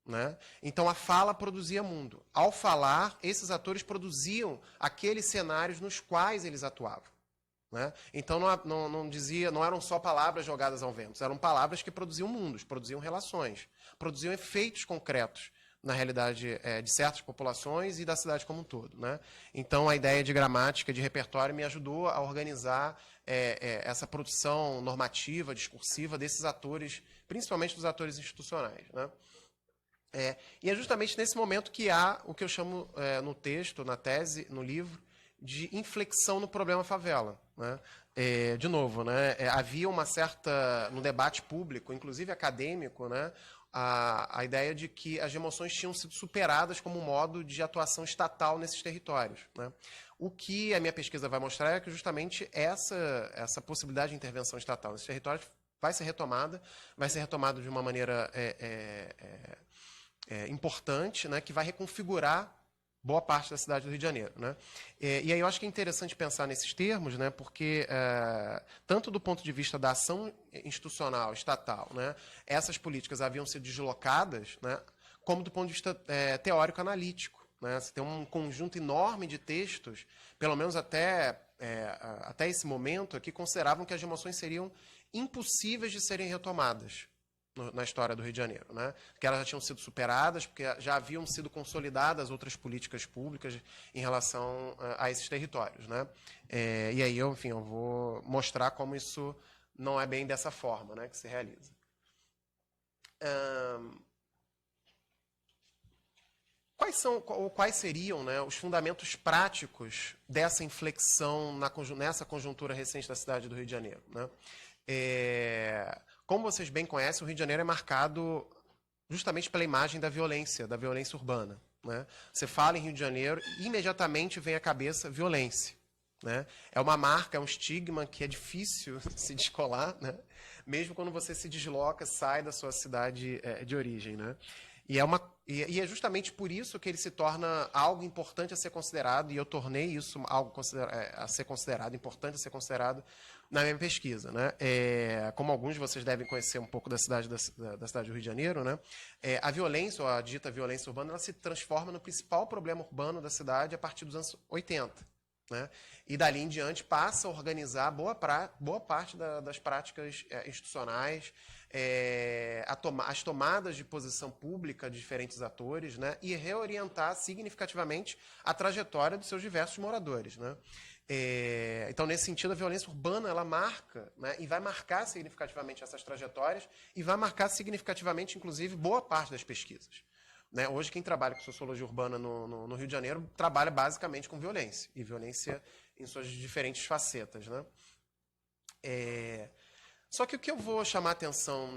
Né? Então, a fala produzia mundo. Ao falar, esses atores produziam aqueles cenários nos quais eles atuavam. Né? Então, não eram só palavras jogadas ao vento, eram palavras que produziam mundos, produziam relações, produziam efeitos concretos na realidade de certas populações e da cidade como um todo. Né? Então, a ideia de gramática, de repertório, me ajudou a organizar essa produção normativa, discursiva desses atores, principalmente dos atores institucionais. Né? E é justamente nesse momento que há o que eu chamo no texto, na tese, no livro, de inflexão no problema favela. Né? De novo, né? Havia uma certa, no debate público, inclusive acadêmico, né? A ideia de que as emoções tinham sido superadas como modo de atuação estatal nesses territórios. Né? O que a minha pesquisa vai mostrar é que justamente essa possibilidade de intervenção estatal nesses territórios vai ser retomada de uma maneira importante, né, que vai reconfigurar boa parte da cidade do Rio de Janeiro. Né? E aí eu acho que é interessante pensar nesses termos, né, porque, tanto do ponto de vista da ação institucional, estatal, né, essas políticas haviam sido deslocadas, né, como do ponto de vista teórico-analítico. Né? Você tem um conjunto enorme de textos, pelo menos até esse momento, que consideravam que as emoções seriam impossíveis de serem retomadas na história do Rio de Janeiro, né? Que elas já tinham sido superadas, porque já haviam sido consolidadas outras políticas públicas em relação a esses territórios, né? E aí, eu vou mostrar como isso não é bem dessa forma, né, que se realiza. Quais seriam, né, os fundamentos práticos dessa inflexão nessa conjuntura recente da cidade do Rio de Janeiro? Né? Como vocês bem conhecem, o Rio de Janeiro é marcado justamente pela imagem da violência urbana, né? Você fala em Rio de Janeiro, imediatamente vem à cabeça violência, né? É uma marca, é um estigma que é difícil se descolar, né? Mesmo quando você se desloca, sai da sua cidade de origem, né? E é justamente por isso que ele se torna algo importante a ser considerado, e eu tornei isso algo a ser considerado, importante a ser considerado na minha pesquisa, né? Como alguns de vocês devem conhecer um pouco da cidade do Rio de Janeiro, né? A violência, ou a dita violência urbana, ela se transforma no principal problema urbano da cidade a partir dos anos 80. Né? E dali em diante passa a organizar boa parte das práticas institucionais, as tomadas de posição pública de diferentes atores, né? E reorientar significativamente a trajetória dos seus diversos moradores. Né? Então, nesse sentido, a violência urbana ela marca, né? E vai marcar significativamente essas trajetórias e vai marcar significativamente, inclusive, boa parte das pesquisas. Né? Hoje, quem trabalha com sociologia urbana no Rio de Janeiro trabalha basicamente com violência, e violência em suas diferentes facetas. Né? Só que o que eu vou chamar a atenção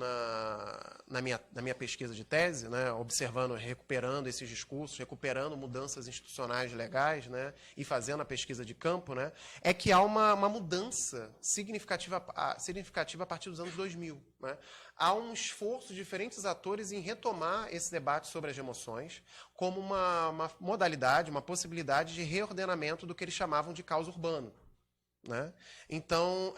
na minha pesquisa de tese, né, observando, recuperando esses discursos, recuperando mudanças institucionais legais, né, e fazendo a pesquisa de campo, né, é que há uma mudança significativa a partir dos anos 2000. Né? Há um esforço de diferentes atores em retomar esse debate sobre as emoções como uma modalidade, uma possibilidade de reordenamento do que eles chamavam de caos urbano. Né? Então,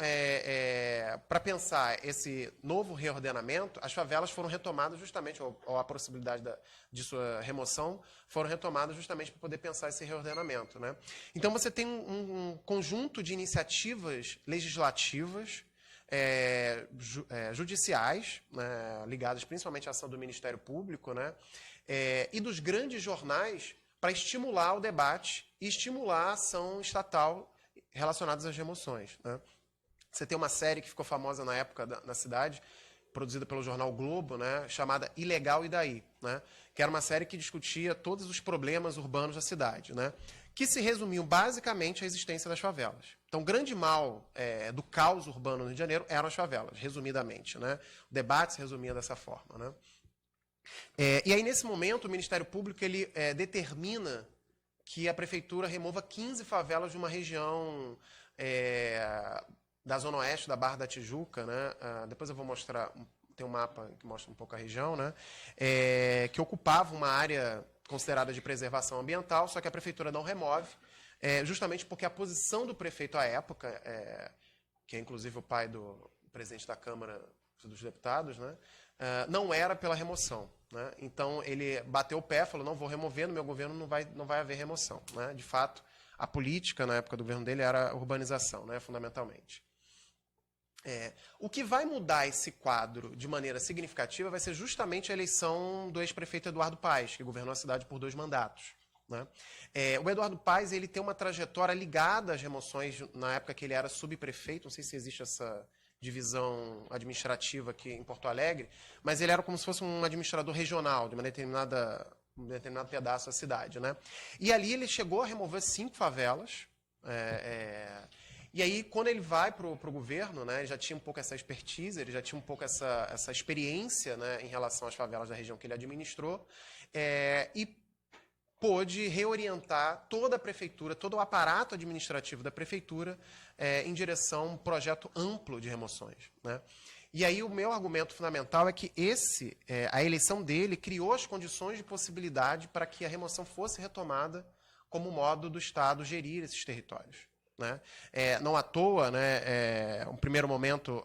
para pensar esse novo reordenamento, as favelas foram retomadas justamente, ou a possibilidade de sua remoção, foram retomadas justamente para poder pensar esse reordenamento. Né? Então, você tem um conjunto de iniciativas legislativas, judiciais, né, ligadas principalmente à ação do Ministério Público, né, e dos grandes jornais para estimular o debate e estimular a ação estatal relacionadas às emoções. Né? Você tem uma série que ficou famosa na época na cidade, produzida pelo jornal o Globo, né, chamada Ilegal e Daí, né, que era uma série que discutia todos os problemas urbanos da cidade, né, que se resumiam basicamente à existência das favelas. Então, o grande mal do caos urbano no Rio de Janeiro eram as favelas, resumidamente. Né? O debate se resumia dessa forma. Né? E aí, nesse momento, o Ministério Público ele, determina que a prefeitura remova 15 favelas de uma região da zona oeste da Barra da Tijuca, né? Depois eu vou mostrar, tem um mapa que mostra um pouco a região, né? Que ocupava uma área considerada de preservação ambiental, só que a prefeitura não remove, justamente porque a posição do prefeito à época, que é inclusive o pai do presidente da Câmara dos Deputados, né? Não era pela remoção. Né? Então, ele bateu o pé, falou, não vou remover, no meu governo não vai haver remoção. Né? De fato, a política, na época do governo dele, era a urbanização, né? Fundamentalmente. O que vai mudar esse quadro de maneira significativa vai ser justamente a eleição do ex-prefeito Eduardo Paes, que governou a cidade por 2 mandatos. Né? O Eduardo Paes ele tem uma trajetória ligada às remoções na época que ele era subprefeito, não sei se existe essa divisão administrativa aqui em Porto Alegre, mas ele era como se fosse um administrador regional de um determinado pedaço da cidade. Né? E ali ele chegou a remover 5 favelas, e aí quando ele vai para o governo, né, ele já tinha um pouco essa expertise, ele já tinha um pouco essa experiência, né, em relação às favelas da região que ele administrou, e pôde reorientar toda a prefeitura, todo o aparato administrativo da prefeitura em direção a um projeto amplo de remoções. Né? E aí o meu argumento fundamental é que a eleição dele criou as condições de possibilidade para que a remoção fosse retomada como modo do Estado gerir esses territórios. Né? Não à toa, né, um primeiro momento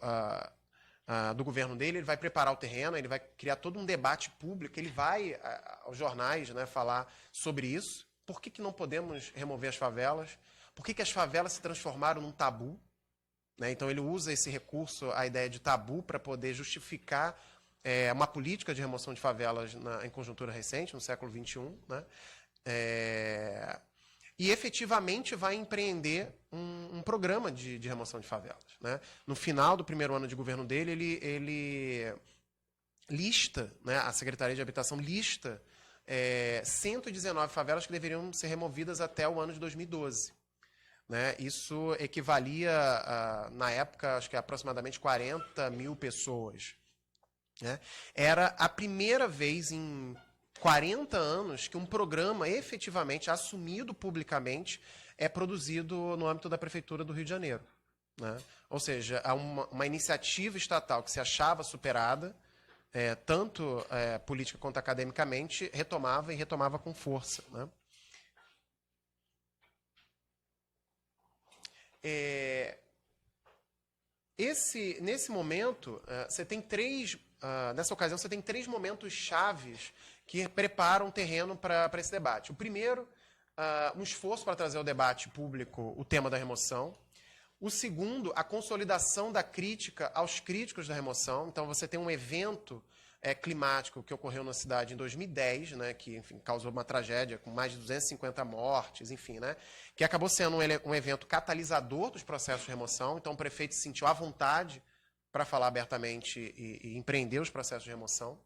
do governo dele, ele vai preparar o terreno, ele vai criar todo um debate público, ele vai aos jornais, né, falar sobre isso. Por que não podemos remover as favelas? Por que as favelas se transformaram num tabu? Né? Então ele usa esse recurso, a ideia de tabu, para poder justificar uma política de remoção de favelas em conjuntura recente, no século XXI. Né? E efetivamente vai empreender um programa de remoção de favelas. Né? No final do primeiro ano de governo dele, ele lista, né, a Secretaria de Habitação lista 119 favelas que deveriam ser removidas até o ano de 2012. né? Isso equivalia, na época, acho que aproximadamente 40 mil pessoas. Né? Era a primeira vez em 40 anos que um programa efetivamente assumido publicamente é produzido no âmbito da Prefeitura do Rio de Janeiro. Né? Ou seja, uma iniciativa estatal que se achava superada, tanto política quanto academicamente, retomava com força. Né? Nesse momento, nessa ocasião, você tem três momentos chaves que preparam o terreno para esse debate. O primeiro, um esforço para trazer ao debate público o tema da remoção. O segundo, a consolidação da crítica aos críticos da remoção. Então, você tem um evento climático que ocorreu na cidade em 2010, né, que, enfim, causou uma tragédia com mais de 250 mortes, enfim, né, que acabou sendo um evento catalisador dos processos de remoção. Então, o prefeito se sentiu à vontade para falar abertamente e empreender os processos de remoção.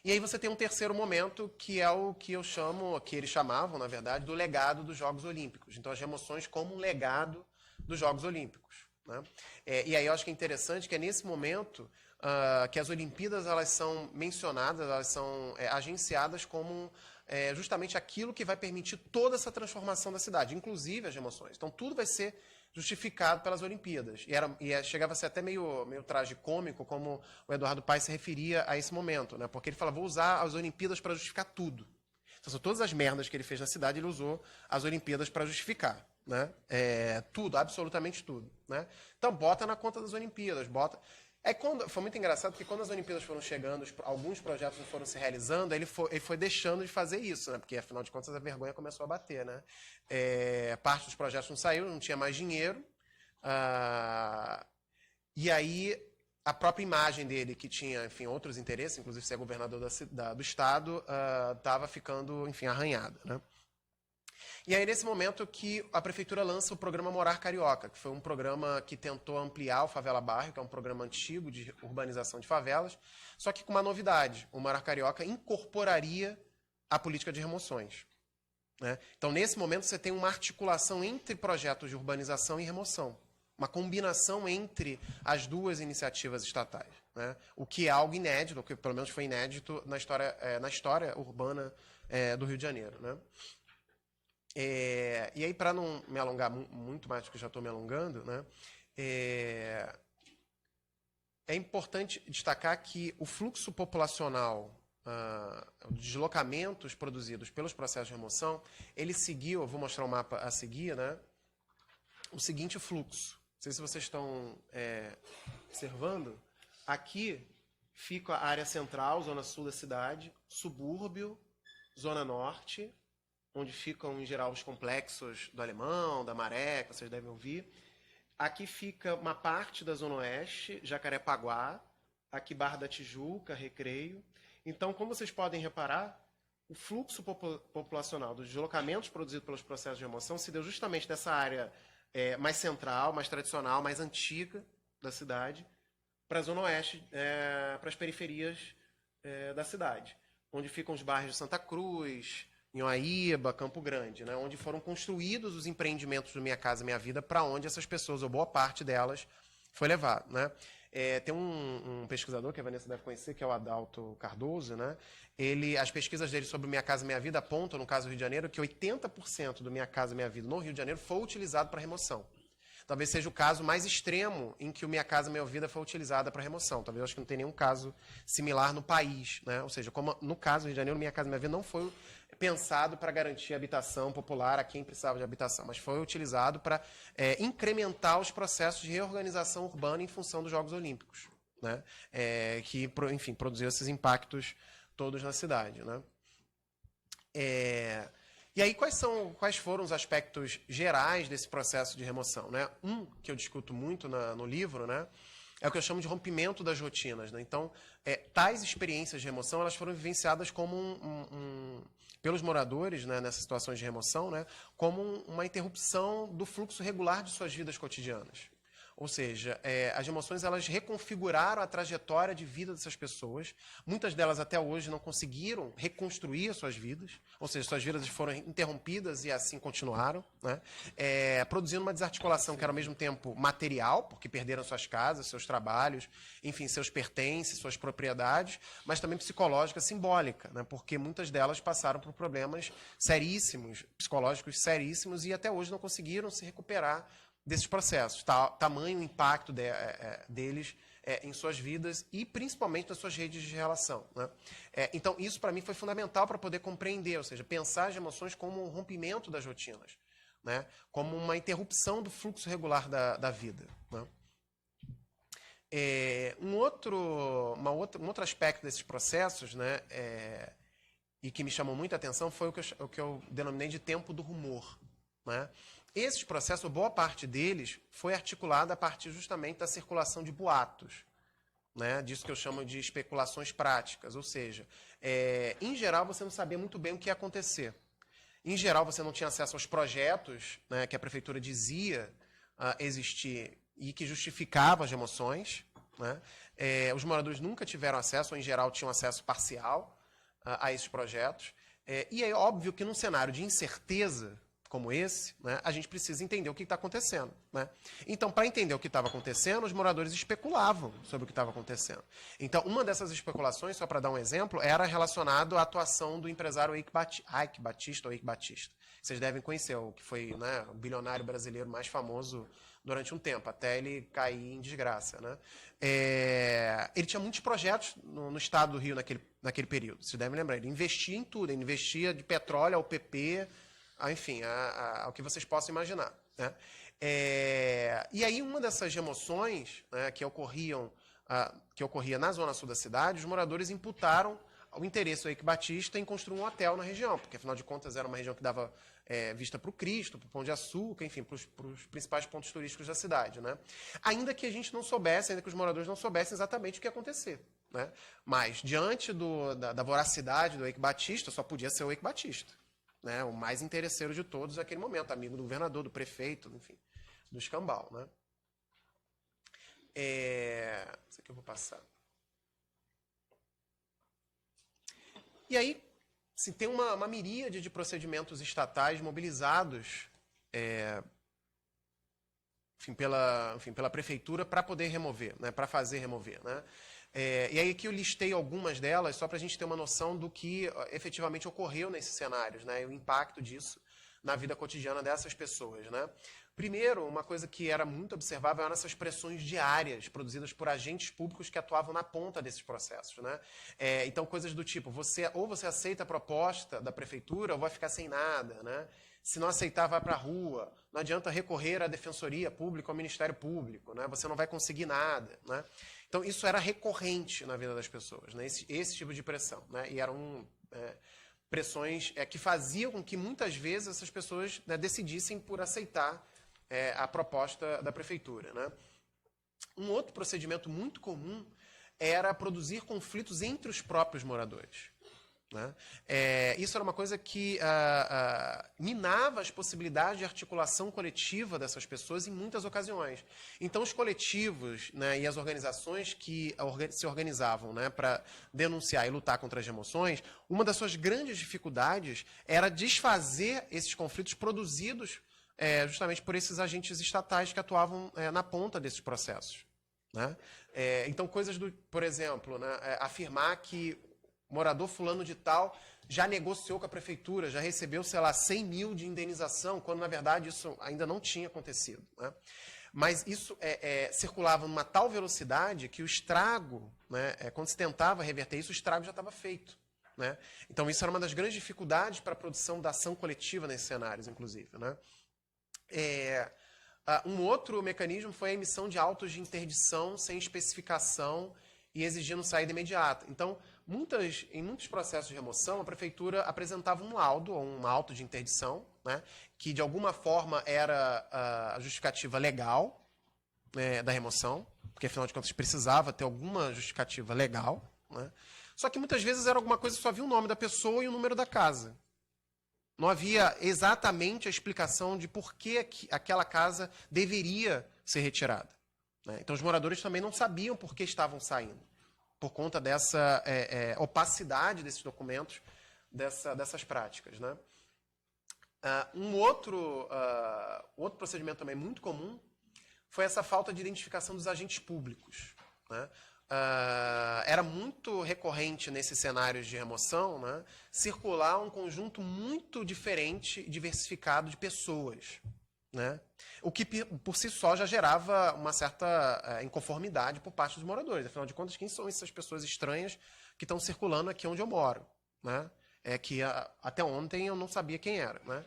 E aí você tem um terceiro momento, que é o que eu chamo, que eles chamavam, na verdade, do legado dos Jogos Olímpicos. Então, as remoções como um legado dos Jogos Olímpicos. Né? E aí eu acho que é interessante que é nesse momento que as Olimpíadas elas são mencionadas, elas são agenciadas como justamente aquilo que vai permitir toda essa transformação da cidade, inclusive as remoções. Então, tudo vai ser justificado pelas Olimpíadas. Chegava a ser até meio tragicômico como o Eduardo Paes se referia a esse momento, né? Porque ele fala, vou usar as Olimpíadas para justificar tudo. Então, todas as merdas que ele fez na cidade, ele usou as Olimpíadas para justificar. Né? Tudo, absolutamente tudo. Né? Então, bota na conta das Olimpíadas, bota... Foi muito engraçado, porque quando as Olimpíadas foram chegando, alguns projetos não foram se realizando, ele foi deixando de fazer isso, né? Porque, afinal de contas, a vergonha começou a bater. Né? Parte dos projetos não saiu, não tinha mais dinheiro. E aí, a própria imagem dele, que tinha, enfim, outros interesses, inclusive ser governador do estado, estava ficando, enfim, arranhada. Né? E aí, nesse momento que a prefeitura lança o programa Morar Carioca, que foi um programa que tentou ampliar o Favela Bairro, que é um programa antigo de urbanização de favelas, só que com uma novidade. O Morar Carioca incorporaria a política de remoções. Né? Então, nesse momento, você tem uma articulação entre projetos de urbanização e remoção. Uma combinação entre as duas iniciativas estatais. Né? O que é algo inédito, o que pelo menos foi inédito na história urbana do Rio de Janeiro. Né? E aí, para não me alongar muito mais do que eu já estou me alongando, né, é importante destacar que o fluxo populacional, os deslocamentos produzidos pelos processos de remoção, ele seguiu, eu vou mostrar o mapa a seguir, né, o seguinte fluxo. Não sei se vocês estão observando. Aqui fica a área central, zona sul da cidade, subúrbio, zona norte, onde ficam, em geral, os complexos do Alemão, da Maré, que vocês devem ouvir. Aqui fica uma parte da Zona Oeste, Jacarepaguá, aqui Barra da Tijuca, Recreio. Então, como vocês podem reparar, o fluxo populacional dos deslocamentos produzidos pelos processos de remoção se deu justamente dessa área mais central, mais tradicional, mais antiga da cidade, para a Zona Oeste, para as periferias da cidade, onde ficam os bairros de Santa Cruz, Inhoaíba, Campo Grande, né, onde foram construídos os empreendimentos do Minha Casa Minha Vida, para onde essas pessoas, ou boa parte delas, foi levado. Né? Tem um pesquisador que a Vanessa deve conhecer, que é o Adalto Cardoso. Né? As pesquisas dele sobre o Minha Casa Minha Vida apontam, no caso do Rio de Janeiro, que 80% do Minha Casa Minha Vida no Rio de Janeiro foi utilizado para remoção. Talvez seja o caso mais extremo em que o Minha Casa Minha Vida foi utilizada para remoção. Talvez eu acho que não tem nenhum caso similar no país. Né? Ou seja, como no caso do Rio de Janeiro, o Minha Casa Minha Vida não foi pensado para garantir habitação popular a quem precisava de habitação, mas foi utilizado para incrementar os processos de reorganização urbana em função dos Jogos Olímpicos, né? Que, enfim, produziu esses impactos todos na cidade. Né? E aí, quais foram os aspectos gerais desse processo de remoção? Né? Que eu discuto muito no livro, né, é o que eu chamo de rompimento das rotinas. Né? Então, tais experiências de remoção elas foram vivenciadas como pelos moradores, né, nessas situações de remoção, né, como uma interrupção do fluxo regular de suas vidas cotidianas. Ou seja, as emoções elas reconfiguraram a trajetória de vida dessas pessoas. Muitas delas até hoje não conseguiram reconstruir as suas vidas, ou seja, suas vidas foram interrompidas e assim continuaram, né? Produzindo uma desarticulação que era ao mesmo tempo material, porque perderam suas casas, seus trabalhos, enfim, seus pertences, suas propriedades, mas também psicológica, simbólica, né? Porque muitas delas passaram por problemas seríssimos, psicológicos seríssimos, e até hoje não conseguiram se recuperar desses processos. Tamanho o impacto deles em suas vidas e principalmente nas suas redes de relação, né? Então, isso para mim foi fundamental para poder compreender, ou seja, pensar as emoções como um rompimento das rotinas, né? Como uma interrupção do fluxo regular da vida, né? Um outro aspecto desses processos, né, e que me chamou muita atenção foi o que eu denominei de tempo do rumor, né? Esses processos, boa parte deles, foi articulada a partir justamente da circulação de boatos, né? Disso que eu chamo de especulações práticas, ou seja, em geral você não sabia muito bem o que ia acontecer. Em geral você não tinha acesso aos projetos, né, que a prefeitura dizia existir e que justificava as emoções, né? Os moradores nunca tiveram acesso, ou em geral tinham acesso parcial a esses projetos. E é óbvio que num cenário de incerteza como esse, né, a gente precisa entender o que está acontecendo, né? Então, para entender o que estava acontecendo, os moradores especulavam sobre o que estava acontecendo. Então, uma dessas especulações, só para dar um exemplo, era relacionado à atuação do empresário Eike Batista, vocês devem conhecer, o que foi, né, o bilionário brasileiro mais famoso durante um tempo, até ele cair em desgraça, né? Ele tinha muitos projetos no estado do Rio naquele período, vocês devem lembrar. Ele investia em tudo, ele investia de petróleo ao PP, enfim, ao que vocês possam imaginar, né? E aí uma dessas emoções, né, que ocorria na zona sul da cidade, os moradores imputaram o interesse do Eike Batista em construir um hotel na região, porque afinal de contas era uma região que dava vista para o Cristo, para o Pão de Açúcar, enfim, para os principais pontos turísticos da cidade, né? Ainda que a gente não soubesse, ainda que os moradores não soubessem exatamente o que ia acontecer, né? Mas diante da voracidade do Eike Batista, só podia ser o Eike Batista, né, o mais interesseiro de todos naquele momento, amigo do governador, do prefeito, enfim, do escambau, né? Isso aqui eu vou passar. E aí, assim, tem uma miríade de procedimentos estatais mobilizados pela prefeitura para poder remover, né, para fazer remover, né? E aí aqui eu listei algumas delas só para a gente ter uma noção do que efetivamente ocorreu nesses cenários, né, e o impacto disso na vida cotidiana dessas pessoas, né? Primeiro, uma coisa que era muito observável eram essas pressões diárias produzidas por agentes públicos que atuavam na ponta desses processos, né? Então, coisas do tipo, ou você aceita a proposta da prefeitura ou vai ficar sem nada, né? Se não aceitar, vai para a rua. Não adianta recorrer à defensoria pública, ao Ministério Público, né? Você não vai conseguir nada, né? Então, isso era recorrente na vida das pessoas, né? Esse tipo de pressão, né? E eram pressões que faziam com que, muitas vezes, essas pessoas, né, decidissem por aceitar a proposta da prefeitura, né? Um outro procedimento muito comum era produzir conflitos entre os próprios moradores, né? Isso era uma coisa que minava as possibilidades de articulação coletiva dessas pessoas em muitas ocasiões. Então, os coletivos, né, e as organizações que se organizavam, né, para denunciar e lutar contra as emoções, uma das suas grandes dificuldades era desfazer esses conflitos produzidos justamente por esses agentes estatais que atuavam na ponta desses processos, né? Então, coisas do, por exemplo, né, afirmar que morador fulano de tal já negociou com a prefeitura, já recebeu, sei lá, 100 mil de indenização, quando, na verdade, isso ainda não tinha acontecido, né? Mas isso circulava numa tal velocidade que o estrago, né, quando se tentava reverter isso, o estrago já estava feito, né? Então, isso era uma das grandes dificuldades para a produção da ação coletiva nesses cenários, inclusive, né? Um outro mecanismo foi a emissão de autos de interdição sem especificação e exigindo saída imediata. Então, em muitos processos de remoção, a prefeitura apresentava um laudo ou um auto de interdição, né, que de alguma forma era a justificativa legal da remoção, porque afinal de contas precisava ter alguma justificativa legal, né? Só que muitas vezes era alguma coisa que só havia o nome da pessoa e o número da casa. Não havia exatamente a explicação de por que aquela casa deveria ser retirada, né? Então, os moradores também não sabiam por que estavam saindo, por conta dessa opacidade desses documentos, dessas práticas, né? Outro procedimento também muito comum foi essa falta de identificação dos agentes públicos, né? Era muito recorrente nesses cenários de remoção, né, circular um conjunto muito diferente e diversificado de pessoas, né? O que por si só já gerava uma certa inconformidade por parte dos moradores. Afinal de contas, quem são essas pessoas estranhas que estão circulando aqui onde eu moro, né? Que até ontem eu não sabia quem era, né?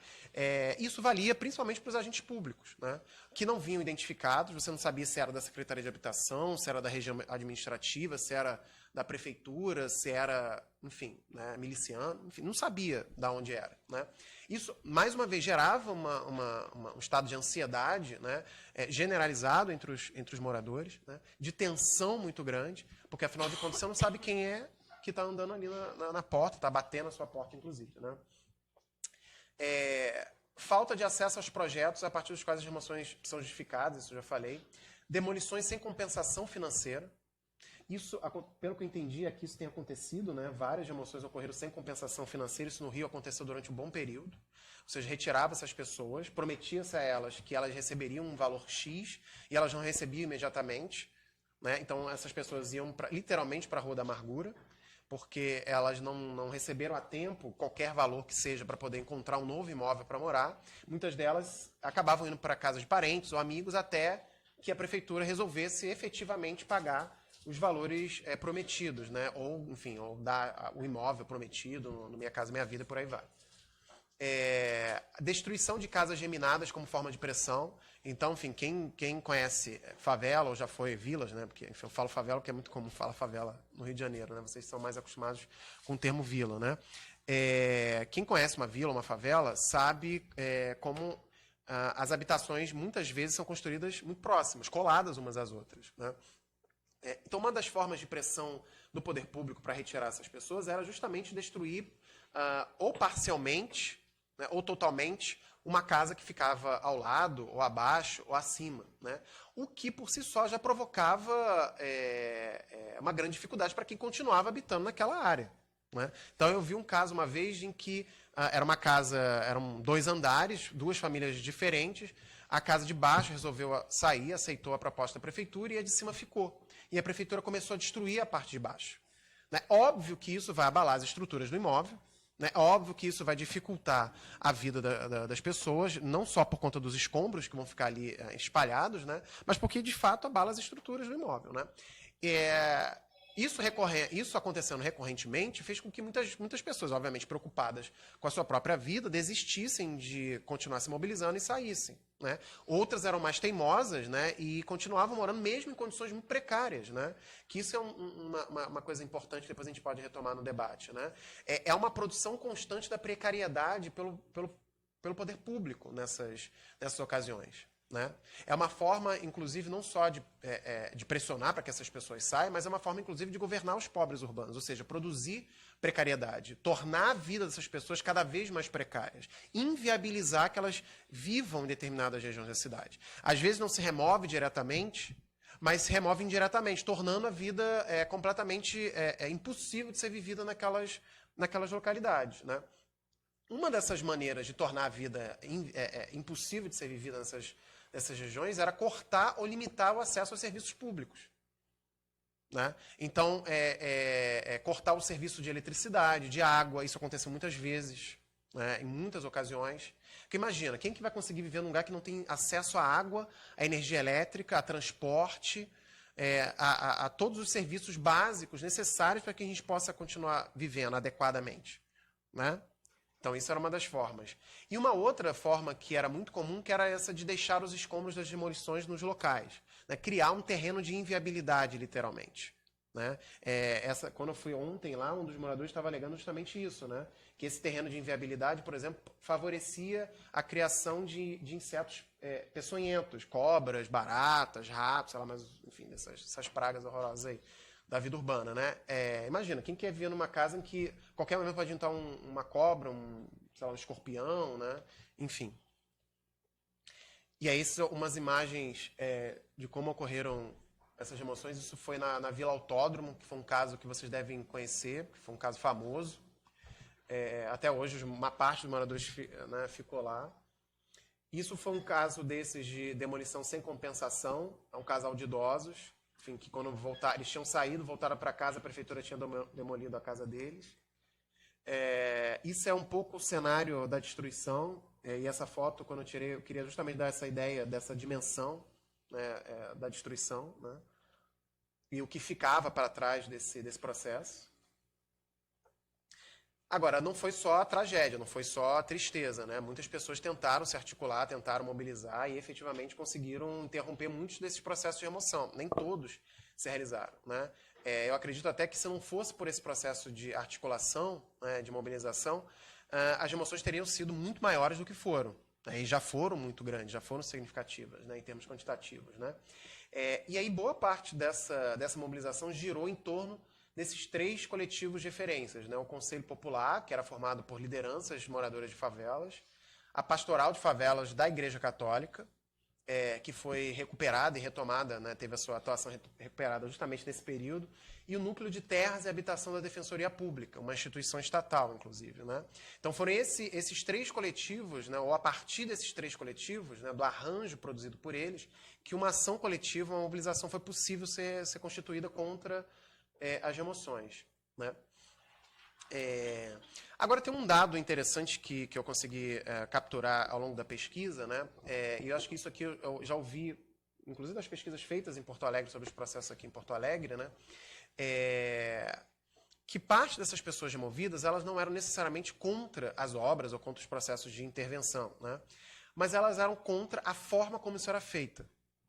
Isso valia principalmente para os agentes públicos, né, que não vinham identificados, você não sabia se era da Secretaria de Habitação, se era da região administrativa, se era da prefeitura, se era, enfim, né, miliciano, enfim, não sabia de onde era, né? Isso, mais uma vez, gerava um estado de ansiedade, né, generalizado entre os moradores, né, de tensão muito grande, porque, afinal de contas, você não sabe quem é que está andando ali na porta, está batendo na sua porta, inclusive, né? Falta de acesso aos projetos a partir dos quais as remoções são justificadas, isso eu já falei. Demolições sem compensação financeira. Isso, pelo que eu entendi, aqui isso tem acontecido, né? Várias remoções ocorreram sem compensação financeira. Isso no Rio aconteceu durante um bom período. Ou seja, retirava essas pessoas, prometia-se a elas que elas receberiam um valor X e elas não recebiam imediatamente, né? Então, essas pessoas iam literalmente para a Rua da Amargura, porque elas não receberam a tempo qualquer valor que seja para poder encontrar um novo imóvel para morar. Muitas delas acabavam indo para casa de parentes ou amigos até que a prefeitura resolvesse efetivamente pagar os valores prometidos, né? Ou, enfim, ou dar o imóvel prometido no Minha Casa Minha Vida, por aí vai. Destruição de casas geminadas como forma de pressão. Então, enfim, quem conhece favela ou já foi vilas, né? Porque enfim, eu falo favela porque é muito comum falar favela no Rio de Janeiro, né? Vocês são mais acostumados com o termo vila, né? Quem conhece uma vila, uma favela, sabe como as habitações muitas vezes são construídas muito próximas, coladas umas às outras, né? Então, uma das formas de pressão do poder público para retirar essas pessoas era justamente destruir ou parcialmente, né, ou totalmente, uma casa que ficava ao lado, ou abaixo, ou acima, né? O que, por si só, já provocava uma grande dificuldade para quem continuava habitando naquela área, né? Então, eu vi um caso uma vez em que era uma casa, eram 2 andares, 2 famílias diferentes, a casa de baixo resolveu sair, aceitou a proposta da prefeitura e a de cima ficou. E a prefeitura começou a destruir a parte de baixo, né? Óbvio que isso vai abalar as estruturas do imóvel, né? Óbvio que isso vai dificultar a vida das pessoas, não só por conta dos escombros que vão ficar ali espalhados, né? Mas porque, de fato, abala as estruturas do imóvel, né? Isso acontecendo recorrentemente fez com que muitas pessoas, obviamente preocupadas com a sua própria vida, desistissem de continuar se mobilizando e saíssem, né? Outras eram mais teimosas, né? E continuavam morando mesmo em condições muito precárias, né? Que isso é uma coisa importante que depois a gente pode retomar no debate, né? É uma produção constante da precariedade pelo poder público nessas ocasiões, né? É uma forma, inclusive, não só de pressionar para que essas pessoas saiam, mas é uma forma, inclusive, de governar os pobres urbanos, ou seja, produzir precariedade, tornar a vida dessas pessoas cada vez mais precárias, inviabilizar que elas vivam em determinadas regiões da cidade. Às vezes não se remove diretamente, mas se remove indiretamente, tornando a vida completamente impossível de ser vivida naquelas localidades, né? Uma dessas maneiras de tornar a vida impossível de ser vivida nessas regiões era cortar ou limitar o acesso aos serviços públicos, né? Então, cortar o serviço de eletricidade, de água, isso aconteceu muitas vezes, né, em muitas ocasiões. Porque imagina, quem que vai conseguir viver num lugar que não tem acesso à água, à energia elétrica, a transporte, a todos os serviços básicos necessários para que a gente possa continuar vivendo adequadamente, né? Então, isso era uma das formas. E uma outra forma que era muito comum, que era essa de deixar os escombros das demolições nos locais, né? Criar um terreno de inviabilidade, literalmente, né? Quando eu fui ontem lá, um dos moradores estava alegando justamente isso, né? Que esse terreno de inviabilidade, por exemplo, favorecia a criação de insetos peçonhentos, cobras, baratas, ratos, sei lá, mas, enfim, essas pragas horrorosas aí da vida urbana, né? Imagina, quem quer viver numa casa em que qualquer momento pode entrar uma cobra, sei lá, um escorpião, né? Enfim. E aí, são umas imagens de como ocorreram essas remoções. Isso foi na Vila Autódromo, que foi um caso que vocês devem conhecer, que foi um caso famoso. Até hoje, uma parte dos moradores né, ficou lá. Isso foi um caso desses de demolição sem compensação. É um casal de idosos, enfim, que quando voltaram, eles tinham saído, voltaram para casa, a prefeitura tinha demolido a casa deles. Isso é um pouco o cenário da destruição. E essa foto, quando eu tirei, eu queria justamente dar essa ideia dessa dimensão, né, da destruição, né, e o que ficava para trás desse processo. Agora, não foi só a tragédia, não foi só a tristeza, né? Muitas pessoas tentaram se articular, tentaram mobilizar e efetivamente conseguiram interromper muitos desses processos de remoção. Nem todos se realizaram, né? Eu acredito até que se não fosse por esse processo de articulação, né, de mobilização, as remoções teriam sido muito maiores do que foram. Né? E já foram muito grandes, já foram significativas, né, em termos quantitativos. Né? E aí boa parte dessa mobilização girou em torno desses 3 coletivos de referências. Né? O Conselho Popular, que era formado por lideranças moradoras de favelas, a Pastoral de Favelas da Igreja Católica, que foi recuperada e retomada, né, teve a sua atuação recuperada justamente nesse período, e o Núcleo de Terras e Habitação da Defensoria Pública, uma instituição estatal, inclusive. Né? Então foram esses 3 coletivos, né, ou a partir desses 3 coletivos, né, do arranjo produzido por eles, que uma ação coletiva, uma mobilização foi possível ser constituída contra as remoções. Né? Agora tem um dado interessante que eu consegui capturar ao longo da pesquisa, né? E eu acho que isso aqui eu já ouvi, inclusive das pesquisas feitas em Porto Alegre sobre os processos aqui em Porto Alegre, né? Que parte dessas pessoas removidas, elas não eram necessariamente contra as obras ou contra os processos de intervenção, né? Mas elas eram contra a forma como isso era feita.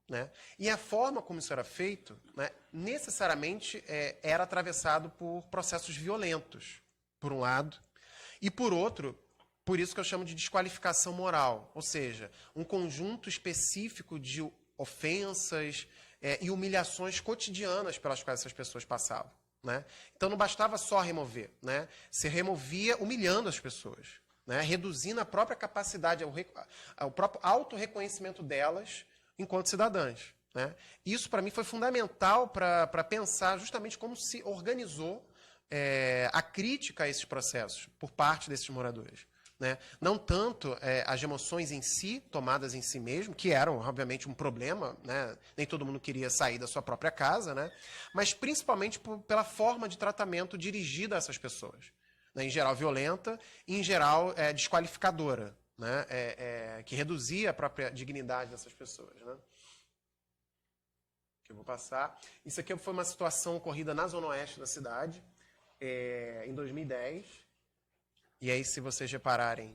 Né? E a forma como isso era feito, né, necessariamente era atravessado por processos violentos, por um lado, e por outro, por isso que eu chamo de desqualificação moral, ou seja, um conjunto específico de ofensas e humilhações cotidianas pelas quais essas pessoas passavam. Né? Então não bastava só remover, né? Se removia humilhando as pessoas, né? Reduzindo a própria capacidade, o próprio autorreconhecimento delas enquanto cidadãs. Né? Isso, para mim, foi fundamental para pensar justamente como se organizou a crítica a esses processos por parte desses moradores. Né? Não tanto as emoções em si, tomadas em si mesmo, que eram, obviamente, um problema, né? Nem todo mundo queria sair da sua própria casa, né? Mas principalmente pela forma de tratamento dirigida a essas pessoas. Né? Em geral, violenta e, em geral, desqualificadora. Né? Que reduzia a própria dignidade dessas pessoas. Né? Que eu vou passar. Isso aqui foi uma situação ocorrida na zona oeste da cidade, em 2010. E aí, se vocês repararem,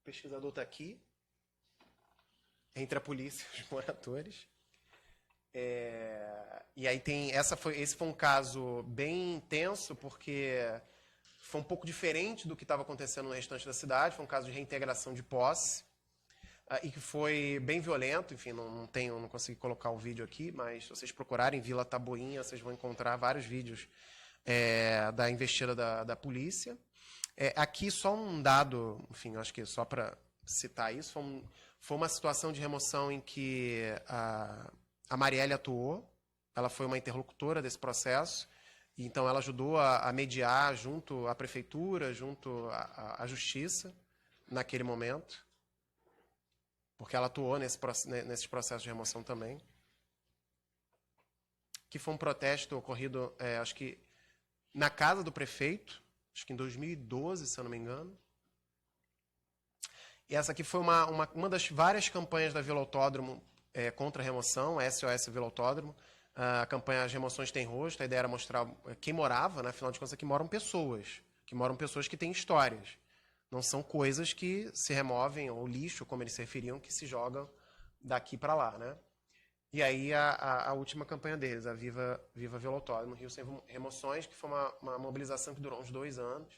o pesquisador está aqui, entre a polícia e os moradores. E aí tem. Esse foi um caso bem intenso, porque foi um pouco diferente do que estava acontecendo no restante da cidade. Foi um caso de reintegração de posse e que foi bem violento. Enfim, não consegui colocar o vídeo aqui, mas se vocês procurarem Vila Taboinha, vocês vão encontrar vários vídeos da investida da polícia. Aqui só um dado, enfim, acho que só para citar isso, foi uma situação de remoção em que a Marielle atuou. Ela foi uma interlocutora desse processo. Então, ela ajudou a mediar junto à prefeitura, junto à justiça, naquele momento, porque ela atuou nesses processos de remoção também. Que foi um protesto ocorrido, acho que, na casa do prefeito, acho que em 2012, se eu não me engano. E essa aqui foi uma das várias campanhas da Vila Autódromo contra a remoção, SOS Vila Autódromo. A campanha As Remoções Têm Rosto, a ideia era mostrar quem morava, né? Afinal de contas, aqui moram pessoas que têm histórias. Não são coisas que se removem, ou lixo, como eles se referiam, que se jogam daqui para lá. Né? E aí a última campanha deles, a Viva Vila Autódromo, Rio Sem Remoções, que foi uma mobilização que durou uns 2 anos.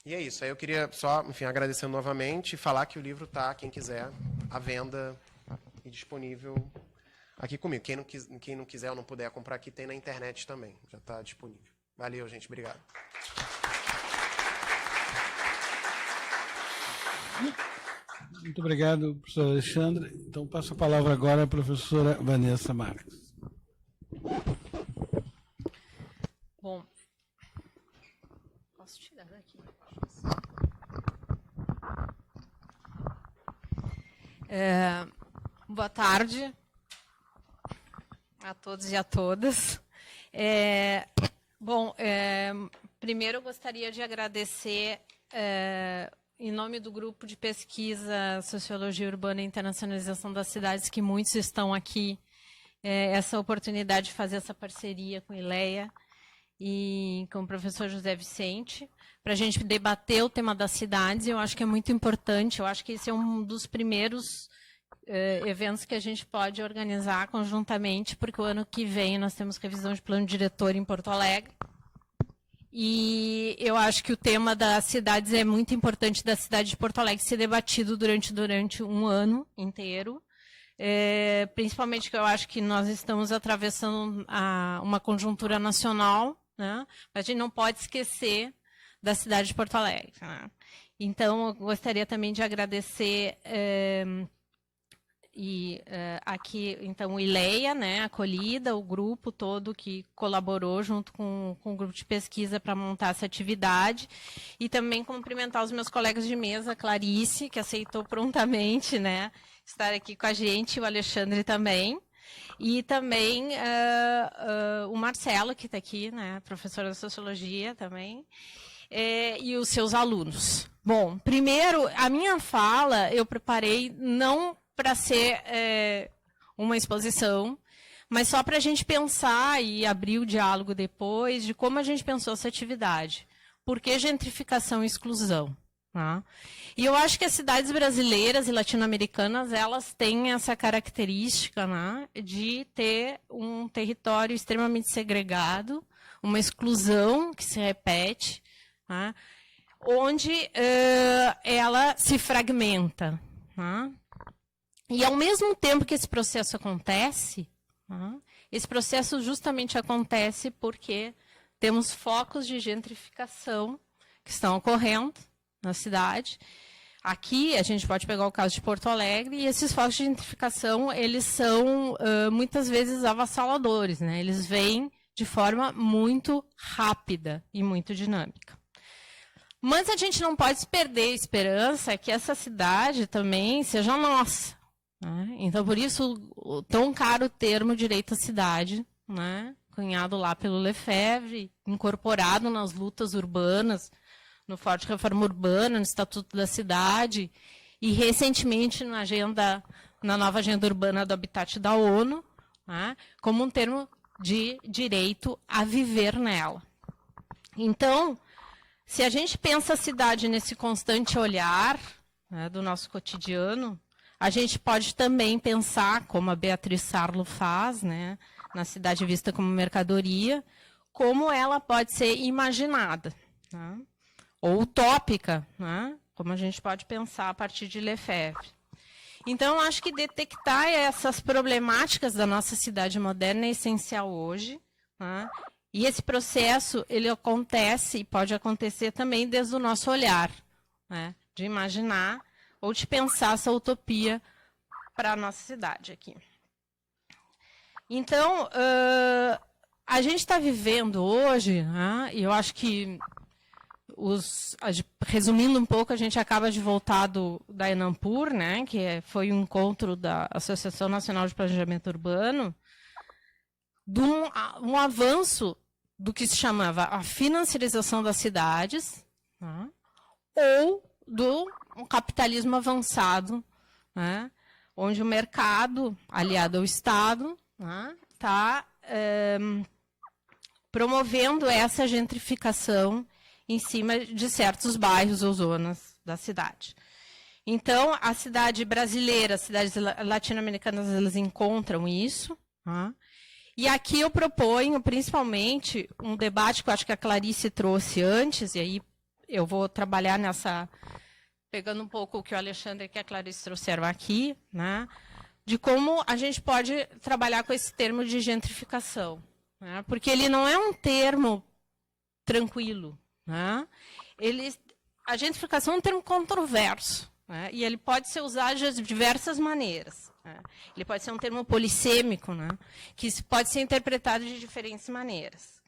E é isso. Aí eu queria só, enfim, agradecer novamente e falar que o livro está, quem quiser, à venda e disponível aqui comigo. Quem não quiser ou não puder comprar aqui, tem na internet também. Já está disponível. Valeu, gente. Obrigado. Muito obrigado, professor Alexandre. Então, passo a palavra agora à professora Vanessa Marques. Bom, posso tirar daqui? Boa tarde a todos e a todas. Primeiro eu gostaria de agradecer, em nome do grupo de pesquisa Sociologia Urbana e Internacionalização das Cidades, que muitos estão aqui, essa oportunidade de fazer essa parceria com a ILEA e com o professor José Vicente, para a gente debater o tema das cidades. Eu acho que é muito importante, eu acho que esse é um dos primeiros eventos que a gente pode organizar conjuntamente, porque o ano que vem nós temos revisão de plano diretor em Porto Alegre. E eu acho que o tema das cidades é muito importante, da cidade de Porto Alegre ser debatido durante um ano inteiro. Principalmente que eu acho que nós estamos atravessando uma conjuntura nacional, né? Mas a gente não pode esquecer da cidade de Porto Alegre, né? Então, eu gostaria também de agradecer aqui, então, o ILEA, né, acolhida, o grupo todo que colaborou junto com o grupo de pesquisa para montar essa atividade, e também cumprimentar os meus colegas de mesa, Clarice, que aceitou prontamente, né, estar aqui com a gente, o Alexandre também, e também o Marcelo, que está aqui, né, professor de Sociologia também, e os seus alunos. Bom, primeiro, a minha fala eu preparei não para ser uma exposição, mas só para a gente pensar e abrir o diálogo depois de como a gente pensou essa atividade. Por que gentrificação e exclusão? Tá? E eu acho que as cidades brasileiras e latino-americanas, elas têm essa característica, né, de ter um território extremamente segregado, uma exclusão que se repete, tá? Onde ela se fragmenta. Tá? E, ao mesmo tempo que esse processo acontece, esse processo justamente acontece porque temos focos de gentrificação que estão ocorrendo na cidade. Aqui, a gente pode pegar o caso de Porto Alegre, e esses focos de gentrificação, eles são, muitas vezes, avassaladores, né? Eles vêm de forma muito rápida e muito dinâmica. Mas a gente não pode perder a esperança que essa cidade também seja nossa. Né? Então, por isso, o tão caro termo direito à cidade, né? Cunhado lá pelo Lefebvre, incorporado nas lutas urbanas, no Fórum de Reforma Urbana, no Estatuto da Cidade, e recentemente na nova Agenda Urbana do Habitat da ONU, né? Como um termo de direito a viver nela. Então, se a gente pensa a cidade nesse constante olhar, né, do nosso cotidiano, a gente pode também pensar, como a Beatriz Sarlo faz, né, na cidade vista como mercadoria, como ela pode ser imaginada, né, ou utópica, né, como a gente pode pensar a partir de Lefebvre. Então, acho que detectar essas problemáticas da nossa cidade moderna é essencial hoje, né, e esse processo ele acontece e pode acontecer também desde o nosso olhar, né, de imaginar ou de pensar essa utopia para a nossa cidade aqui. Então, a gente está vivendo hoje, né, e eu acho que, resumindo um pouco, a gente acaba de voltar da Enampur, né, que foi um encontro da Associação Nacional de Planejamento Urbano, de um avanço do que se chamava a financiarização das cidades, né, ou do capitalismo avançado, né, onde o mercado, aliado ao Estado, está promovendo essa gentrificação em cima de certos bairros ou zonas da cidade. Então, a cidade brasileira, as cidades latino-americanas, elas encontram isso. E aqui eu proponho, principalmente, um debate que eu acho que a Clarice trouxe antes, e aí eu vou trabalhar nessa, pegando um pouco o que o Alexandre e a Clarice trouxeram aqui, né, de como a gente pode trabalhar com esse termo de gentrificação, né, porque ele não é um termo tranquilo. Né? A gentrificação é um termo controverso, né? E ele pode ser usado de diversas maneiras. Né? Ele pode ser um termo polissêmico, né? Que pode ser interpretado de diferentes maneiras.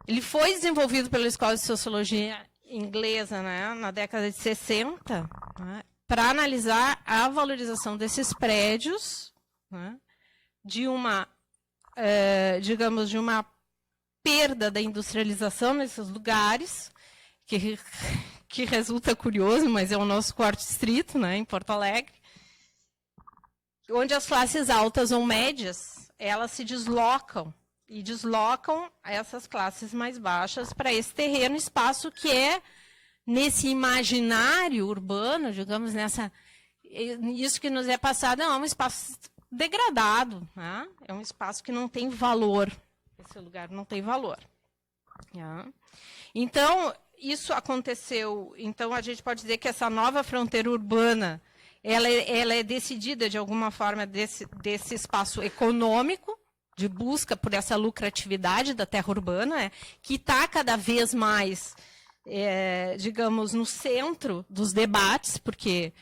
Ele foi desenvolvido pela Escola de Sociologia Inglesa, né, na década de 60, né, para analisar a valorização desses prédios, né, de uma, digamos, de uma perda da industrialização nesses lugares, que resulta curioso, mas é o nosso quarto distrito, né, em Porto Alegre, onde as classes altas ou médias, elas se deslocam essas classes mais baixas para esse terreno, espaço que é, nesse imaginário urbano, digamos, isso que nos é passado, é um espaço degradado, né? É um espaço que não tem valor. Esse lugar não tem valor. Né? Então, isso aconteceu. Então, a gente pode dizer que essa nova fronteira urbana, ela é decidida, de alguma forma, desse espaço econômico, de busca por essa lucratividade da terra urbana, que está cada vez mais, digamos, no centro dos debates, porque,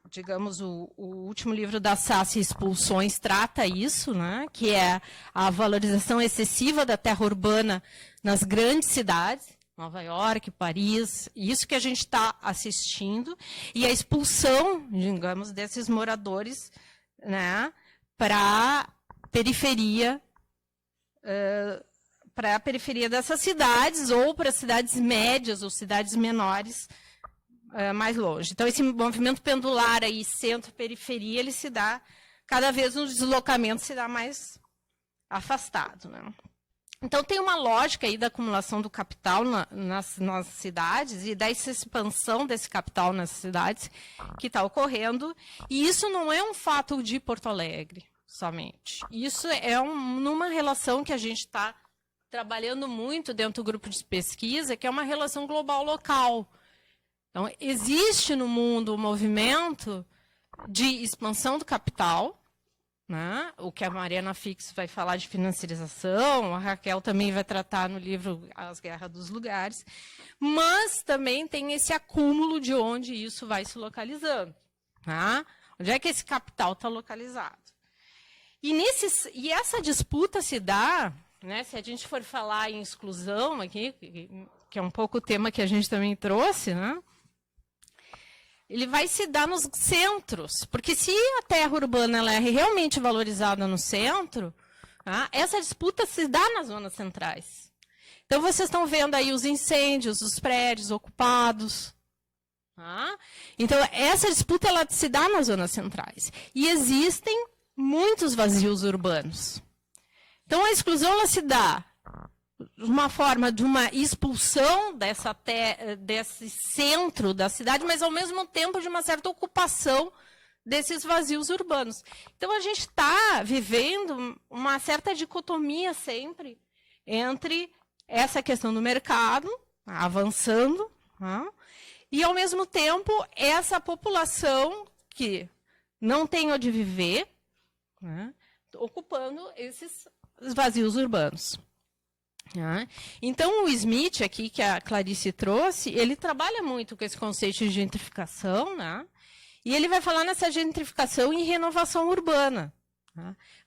digamos, o último livro da Sassi, Expulsões, trata isso, né, que é a valorização excessiva da terra urbana nas grandes cidades, Nova York, Paris, isso que a gente está assistindo, e a expulsão, digamos, desses moradores, né, para periferia, para a periferia dessas cidades, ou para cidades médias ou cidades menores, mais longe. Então, esse movimento pendular aí, centro-periferia, ele se dá, cada vez o deslocamento se dá mais afastado. Né? Então, tem uma lógica aí da acumulação do capital nas cidades e da expansão desse capital nas cidades que está ocorrendo, e isso não é um fato de Porto Alegre somente. Isso é numa relação que a gente está trabalhando muito dentro do grupo de pesquisa, que é uma relação global-local. Então, existe no mundo um movimento de expansão do capital, né? O que a Mariana Fix vai falar de financiarização, a Raquel também vai tratar no livro As Guerras dos Lugares, mas também tem esse acúmulo de onde isso vai se localizando. Tá? Onde é que esse capital está localizado? E essa disputa se dá, né, se a gente for falar em exclusão aqui, que é um pouco o tema que a gente também trouxe, né, ele vai se dar nos centros, porque se a terra urbana ela é realmente valorizada no centro, tá, essa disputa se dá nas zonas centrais. Então, vocês estão vendo aí os incêndios, os prédios ocupados. Tá? Então, essa disputa ela se dá nas zonas centrais. E existem muitos vazios urbanos. Então, a exclusão ela se dá de uma forma de uma expulsão desse centro da cidade, mas, ao mesmo tempo, de uma certa ocupação desses vazios urbanos. Então, a gente está vivendo uma certa dicotomia sempre entre essa questão do mercado, avançando, e, ao mesmo tempo, essa população que não tem onde viver, ocupando esses vazios urbanos. Então, o Smith, aqui, que a Clarice trouxe, ele trabalha muito com esse conceito de gentrificação, e ele vai falar nessa gentrificação e renovação urbana.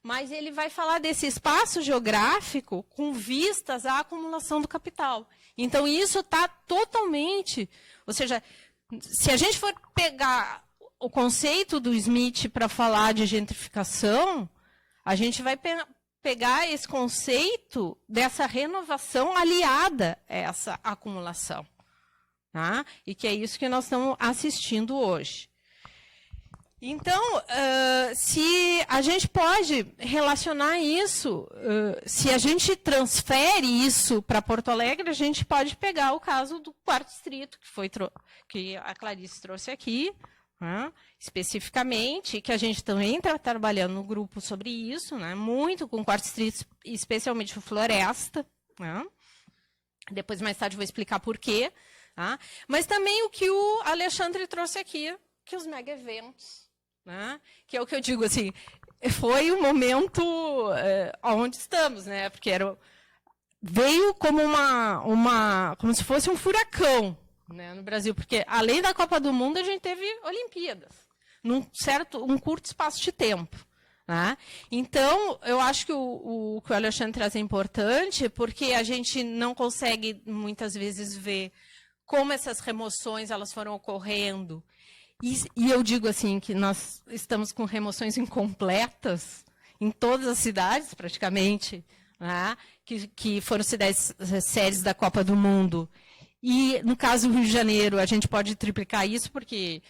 Mas ele vai falar desse espaço geográfico com vistas à acumulação do capital. Então, isso está totalmente... Ou seja, se a gente for pegar o conceito do Smith para falar de gentrificação, a gente vai pegar esse conceito dessa renovação aliada a essa acumulação. Tá? E que é isso que nós estamos assistindo hoje. Então, se a gente pode relacionar isso, se a gente transfere isso para Porto Alegre, a gente pode pegar o caso do quarto distrito, que a Clarice trouxe aqui, especificamente, que a gente também está trabalhando no grupo sobre isso, muito com o quarto distrito, especialmente o Floresta. Depois, mais tarde, eu vou explicar por quê. Mas também o que o Alexandre trouxe aqui, que os mega-eventos. Que é o que eu digo, assim, foi o momento onde estamos, porque veio como como se fosse um furacão, né, no Brasil, porque além da Copa do Mundo, a gente teve Olimpíadas, um curto espaço de tempo. Né? Então, eu acho que o que o Alexandre traz é importante, porque a gente não consegue, muitas vezes, ver como essas remoções elas foram ocorrendo. E eu digo assim, que nós estamos com remoções incompletas em todas as cidades, praticamente, né? que foram séries da Copa do Mundo. E, no caso do Rio de Janeiro, a gente pode triplicar isso, porque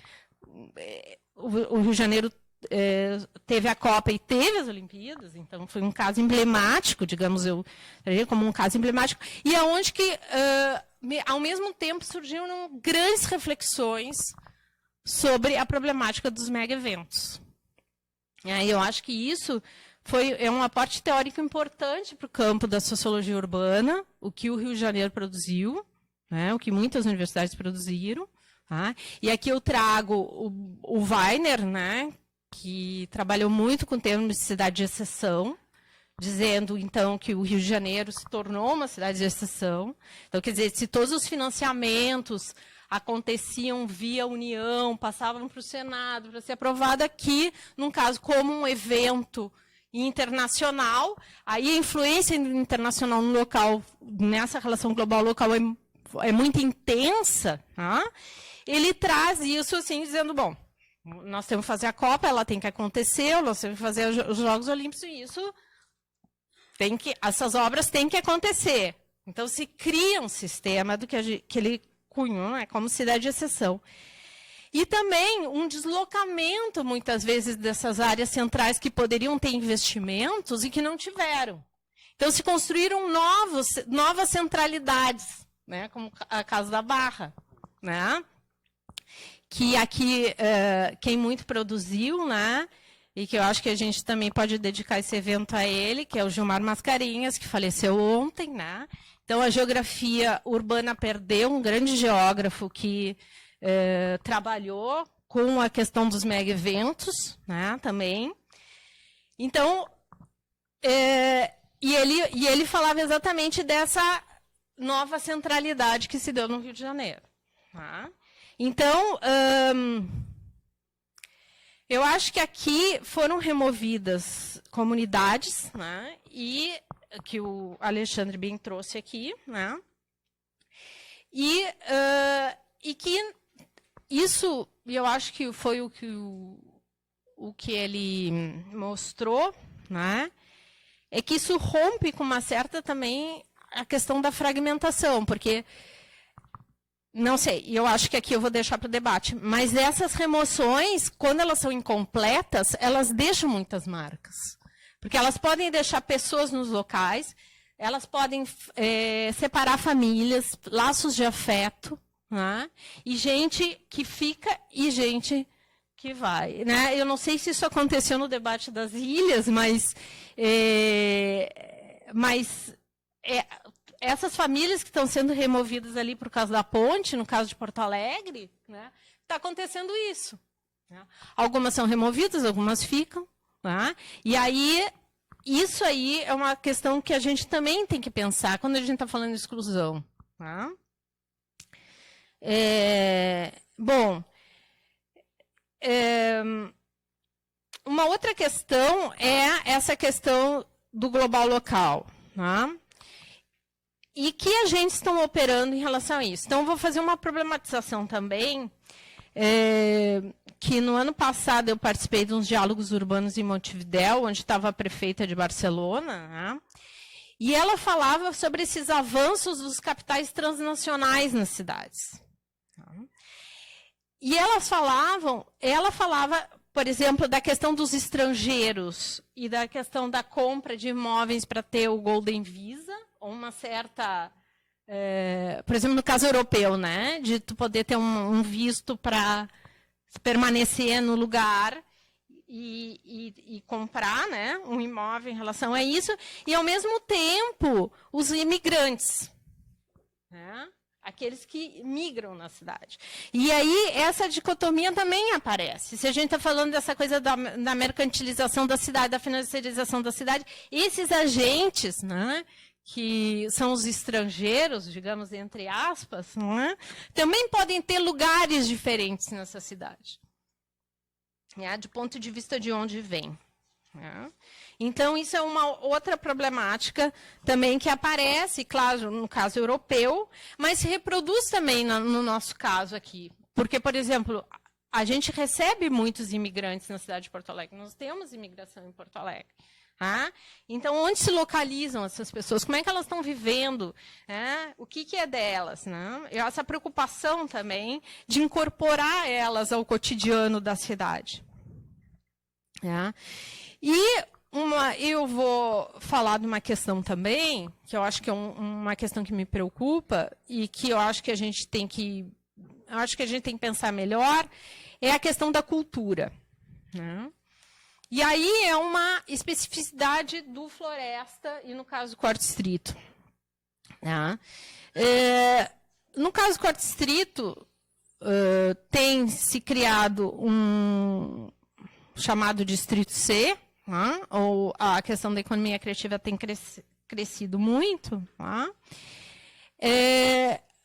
o Rio de Janeiro teve a Copa e teve as Olimpíadas, então foi um caso emblemático, digamos, como um caso emblemático, e aonde que, ao mesmo tempo, surgiram grandes reflexões sobre a problemática dos mega-eventos. Eu acho que isso é um aporte teórico importante para o campo da sociologia urbana, o que o Rio de Janeiro produziu, né, o que muitas universidades produziram. Tá? E aqui eu trago o Weiner, né, que trabalhou muito com o termo de cidade de exceção, dizendo, então, que o Rio de Janeiro se tornou uma cidade de exceção. Então, quer dizer, se todos os financiamentos aconteciam via União, passavam para o Senado para ser aprovado aqui, num caso como um evento internacional, aí a influência internacional no local, nessa relação global-local é muito intensa, tá? Ele traz isso assim, dizendo, bom, nós temos que fazer a Copa, ela tem que acontecer, nós temos que fazer os Jogos Olímpicos, e isso essas obras têm que acontecer. Então, se cria um sistema do que ele cunhou, né, como cidade de exceção. E também um deslocamento, muitas vezes, dessas áreas centrais que poderiam ter investimentos e que não tiveram. Então, se construíram novas centralidades, né, como a Casa da Barra, né, que aqui quem muito produziu, né, e que eu acho que a gente também pode dedicar esse evento a ele, que é o Gilmar Mascarenhas, que faleceu ontem. Né? Então, a geografia urbana perdeu um grande geógrafo que trabalhou com a questão dos mega-eventos, né, também. Então, e ele falava exatamente dessa nova centralidade que se deu no Rio de Janeiro. Tá? Então, eu acho que aqui foram removidas comunidades, né, e que o Alexandre bem trouxe aqui, né, e que isso, eu acho que foi o que ele mostrou, né, é que isso rompe com uma certa também a questão da fragmentação, porque não sei, eu acho que aqui eu vou deixar para o debate, mas essas remoções, quando elas são incompletas, elas deixam muitas marcas. Porque elas podem deixar pessoas nos locais, elas podem separar famílias, laços de afeto, né? E gente que fica e gente que vai. Né? Eu não sei se isso aconteceu no debate das ilhas, mas essas famílias que estão sendo removidas ali por causa da ponte, no caso de Porto Alegre, né, está acontecendo isso. Né? Algumas são removidas, algumas ficam. Tá? E aí, isso aí é uma questão que a gente também tem que pensar quando a gente está falando de exclusão. Tá? Uma outra questão é essa questão do global local. Tá? E que agentes estão operando em relação a isso? Então, eu vou fazer uma problematização também, que no ano passado eu participei de uns diálogos urbanos em Montevidéu, onde estava a prefeita de Barcelona, né? E ela falava sobre esses avanços dos capitais transnacionais nas cidades. E ela falava, por exemplo, da questão dos estrangeiros e da questão da compra de imóveis para ter o Golden Visa, ou uma certa, por exemplo, no caso europeu, né, de tu poder ter um visto para permanecer no lugar e comprar, né, um imóvel em relação a isso, e, ao mesmo tempo, os imigrantes, né, aqueles que migram na cidade. E aí, essa dicotomia também aparece. Se a gente está falando dessa coisa da mercantilização da cidade, da financiarização da cidade, esses agentes, né, que são os estrangeiros, digamos, entre aspas, não é? Também podem ter lugares diferentes nessa cidade, do ponto de vista de onde vem. Então, isso é uma outra problemática também que aparece, claro, no caso europeu, mas se reproduz também no nosso caso aqui. Porque, por exemplo, a gente recebe muitos imigrantes na cidade de Porto Alegre, nós temos imigração em Porto Alegre. Então, onde se localizam essas pessoas? Como é que elas estão vivendo? O que é delas? Essa preocupação também de incorporar elas ao cotidiano da cidade. E eu vou falar de uma questão também, que eu acho que é uma questão que me preocupa e que eu acho que a gente tem que pensar melhor, é a questão da cultura. E aí é uma especificidade do Floresta e, no caso, do Quarto Distrito. No caso do Quarto Distrito, tem se criado um chamado Distrito C, ou a questão da economia criativa tem crescido muito.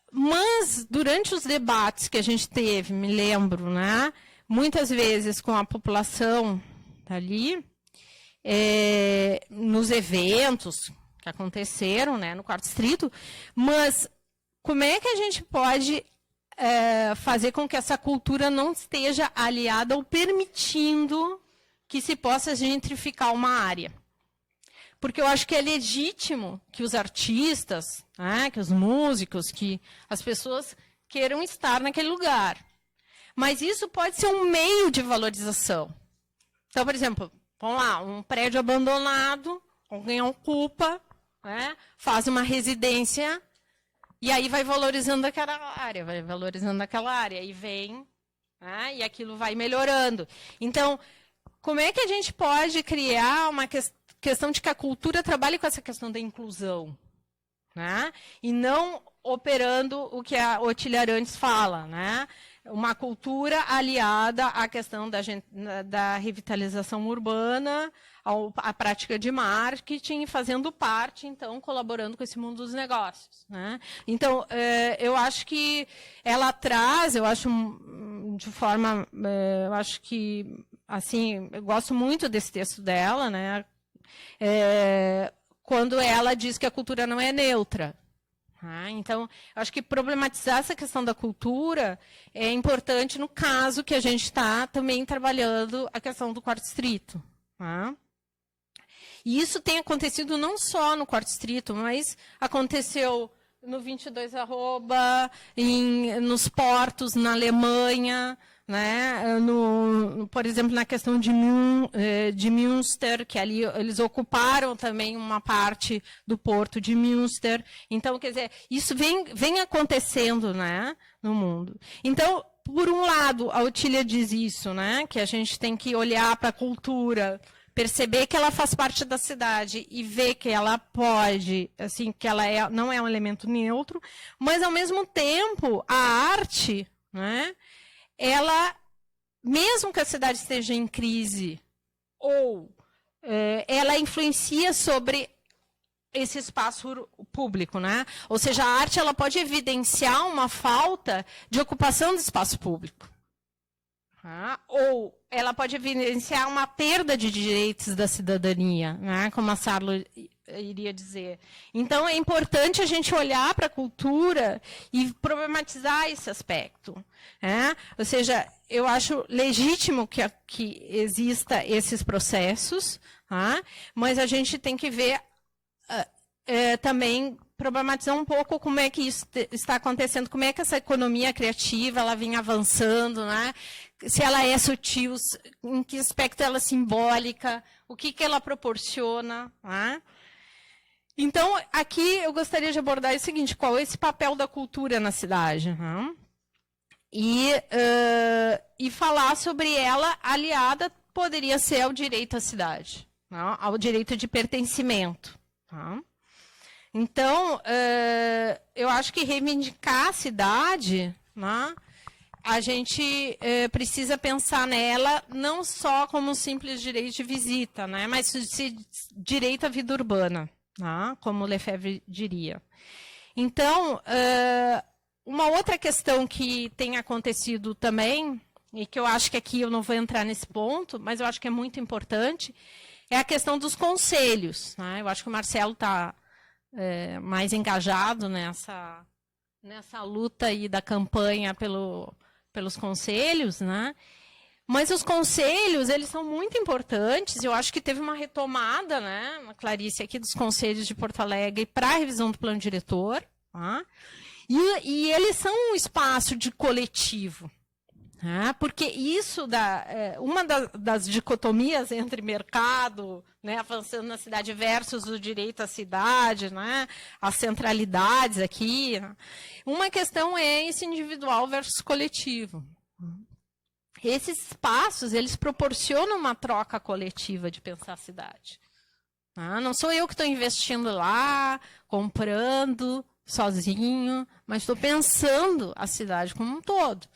Mas, durante os debates que a gente teve, me lembro, muitas vezes com a população ali, nos eventos que aconteceram no Quarto Distrito, mas como é que a gente pode fazer com que essa cultura não esteja aliada ou permitindo que se possa gentrificar uma área? Porque eu acho que é legítimo que os artistas, que os músicos, que as pessoas queiram estar naquele lugar. Mas isso pode ser um meio de valorização. Então, por exemplo, vamos lá, um prédio abandonado, alguém ocupa, faz uma residência, e aí vai valorizando aquela área, e vem, e aquilo vai melhorando. Então, como é que a gente pode criar uma questão de que a cultura trabalhe com essa questão da inclusão? E não operando o que a Otília Arantes fala, uma cultura aliada à questão da revitalização urbana, à prática de marketing, fazendo parte, então, colaborando com esse mundo dos negócios. Então, eu acho que ela traz, eu acho que, assim, eu gosto muito desse texto dela, quando ela diz que a cultura não é neutra. Então, acho que problematizar essa questão da cultura é importante no caso que a gente está também trabalhando a questão do Quarto Distrito. E isso tem acontecido não só no Quarto Distrito, mas aconteceu no 22 Arroba, nos portos na Alemanha, por exemplo, na questão de Münster, que ali eles ocuparam também uma parte do porto de Münster. Então, quer dizer, isso vem acontecendo, no mundo. Então, por um lado, a Otília diz isso, que a gente tem que olhar para a cultura, perceber que ela faz parte da cidade e ver que ela pode, assim, que ela não é um elemento neutro, mas, ao mesmo tempo, a arte, ela, mesmo que a cidade esteja em crise, ou ela influencia sobre esse espaço público, Ou seja, a arte ela pode evidenciar uma falta de ocupação do espaço público. Ou ela pode evidenciar uma perda de direitos da cidadania, como a Sarlo iria dizer. Então, é importante a gente olhar para a cultura e problematizar esse aspecto. Ou seja, eu acho legítimo que exista esses processos, mas a gente tem que ver também problematizar um pouco como é que isso está acontecendo, como é que essa economia criativa ela vem avançando, se ela é sutil, em que aspecto ela é simbólica, o que ela proporciona. Então, aqui eu gostaria de abordar o seguinte, qual é esse papel da cultura na cidade? E falar sobre ela aliada, poderia ser ao direito à cidade, ao direito de pertencimento. Então, eu acho que reivindicar a cidade, a gente precisa pensar nela não só como um simples direito de visita, mas direito à vida urbana. tá? Como o Lefebvre diria. Então, uma outra questão que tem acontecido também, e que eu acho que aqui eu não vou entrar nesse ponto, mas eu acho que é muito importante, é a questão dos conselhos, né? Eu acho que o Marcelo está mais engajado nessa luta aí da campanha pelos conselhos, né? Mas os conselhos, eles são muito importantes. Eu acho que teve uma retomada, né, Clarice, aqui dos conselhos de Porto Alegre para a revisão do plano diretor. Tá? E eles são um espaço de coletivo. Tá? Porque isso, uma das dicotomias entre mercado, né, avançando na cidade versus o direito à cidade, né, as centralidades aqui, né? Uma questão é esse individual versus coletivo. Esses espaços, eles proporcionam uma troca coletiva de pensar a cidade. Não sou eu que estou investindo lá, comprando, sozinho, mas estou pensando a cidade como um todo.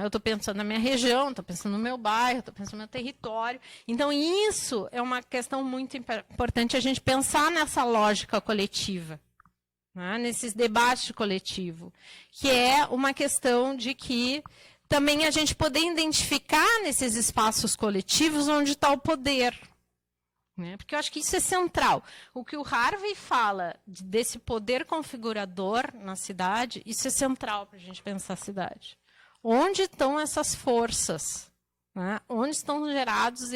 Eu estou pensando na minha região, estou pensando no meu bairro, estou pensando no meu território. Então, isso é uma questão muito importante, a gente pensar nessa lógica coletiva, né? Nesses debates de coletivo, que é uma questão de que também a gente poder identificar nesses espaços coletivos onde está o poder. Né? Porque eu acho que isso é central. O que o Harvey fala desse poder configurador na cidade, isso é central para a gente pensar a cidade. Onde estão essas forças? Né? Onde estão gerados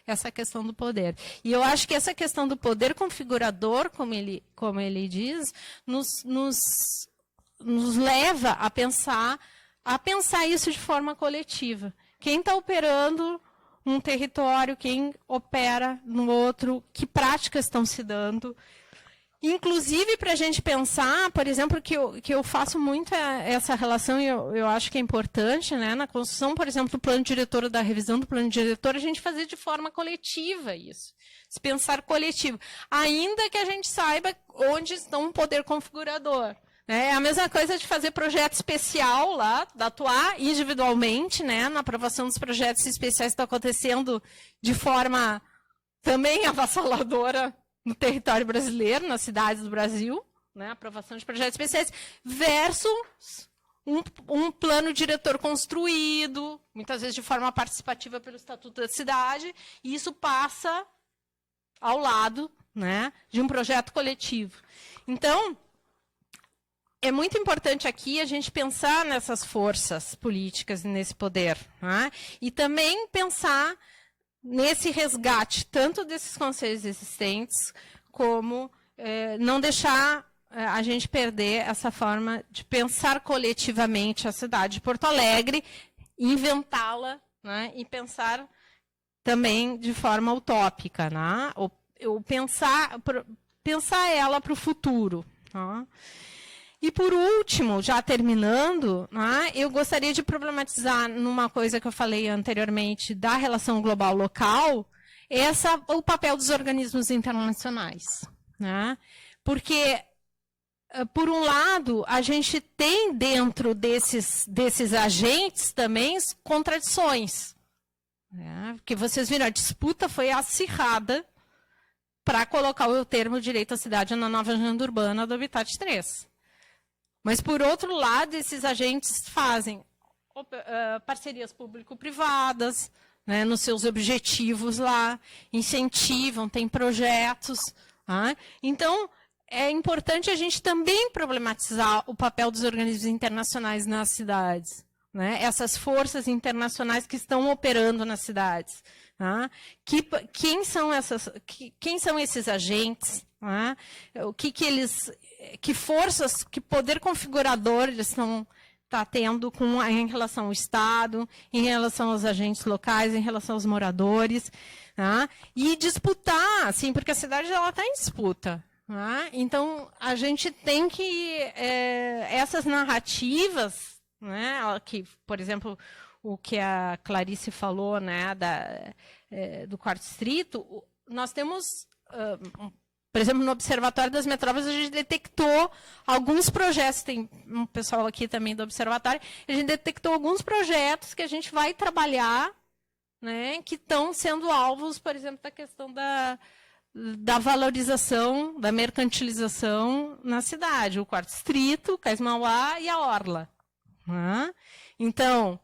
essa questão do poder? E eu acho que essa questão do poder configurador, como ele diz, nos leva a pensar isso de forma coletiva. Quem está operando um território, quem opera no outro, que práticas estão se dando. Inclusive, para a gente pensar, por exemplo, que eu faço muito essa relação, e eu acho que é importante, né, na construção, por exemplo, do plano diretor, da revisão do plano diretor, a gente fazer de forma coletiva isso. Se pensar coletivo. Ainda que a gente saiba onde estão o poder configurador. É a mesma coisa de fazer projeto especial lá, de atuar individualmente, né, na aprovação dos projetos especiais que estão acontecendo de forma também avassaladora no território brasileiro, nas cidades do Brasil, né, aprovação de projetos especiais, versus um plano diretor construído, muitas vezes de forma participativa pelo Estatuto da Cidade, e isso passa ao lado, né, de um projeto coletivo. Então, é muito importante aqui a gente pensar nessas forças políticas e nesse poder. Né? E também pensar nesse resgate, tanto desses conselhos existentes, como não deixar a gente perder essa forma de pensar coletivamente a cidade de Porto Alegre, inventá-la, né? E pensar também de forma utópica, né? ou pensar ela para o futuro. Tá? E, por último, já terminando, né, eu gostaria de problematizar numa coisa que eu falei anteriormente da relação global-local, o papel dos organismos internacionais. Né? Porque, por um lado, a gente tem dentro desses agentes também contradições. Né? Porque vocês viram, a disputa foi acirrada para colocar o termo direito à cidade na nova agenda urbana do Habitat 3. Mas, por outro lado, esses agentes fazem parcerias público-privadas, né, nos seus objetivos lá, incentivam, tem projetos. Tá? Então, é importante a gente também problematizar o papel dos organismos internacionais nas cidades. Né? Essas forças internacionais que estão operando nas cidades. Tá? Quem são esses agentes? Tá? Que forças, que poder configurador eles estão tendo em relação ao Estado, em relação aos agentes locais, em relação aos moradores. Tá? E disputar, assim, porque a cidade está em disputa. Tá? Então, a gente tem que... essas narrativas, né, que, por exemplo, o que a Clarice falou, né, do quarto distrito, nós temos... por exemplo, no Observatório das Metrópoles, a gente detectou alguns projetos, tem um pessoal aqui também do Observatório, a gente detectou alguns projetos que a gente vai trabalhar, né, que estão sendo alvos, por exemplo, da questão da valorização, da mercantilização na cidade, o Quarto Distrito, Cais Mauá e a Orla. Né? Então,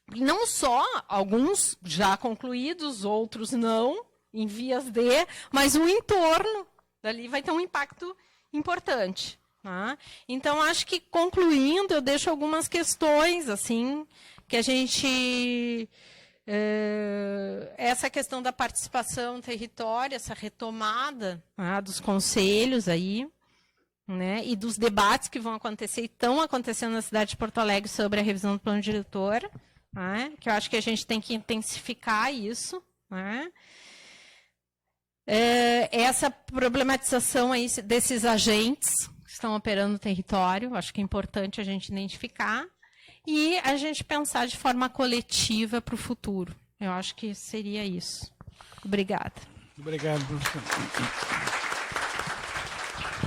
não só alguns já concluídos, outros não, em vias de, mas o entorno dali vai ter um impacto importante. Tá? Então, acho que, concluindo, eu deixo algumas questões, assim, que a gente... essa questão da participação no território, essa retomada, né, dos conselhos aí, né, e dos debates que vão acontecer e estão acontecendo na cidade de Porto Alegre sobre a revisão do plano diretor, né, que eu acho que a gente tem que intensificar isso, né. Essa problematização aí desses agentes que estão operando no território, acho que é importante a gente identificar, e a gente pensar de forma coletiva para o futuro. Eu acho que seria isso. Obrigada. Obrigado, professor.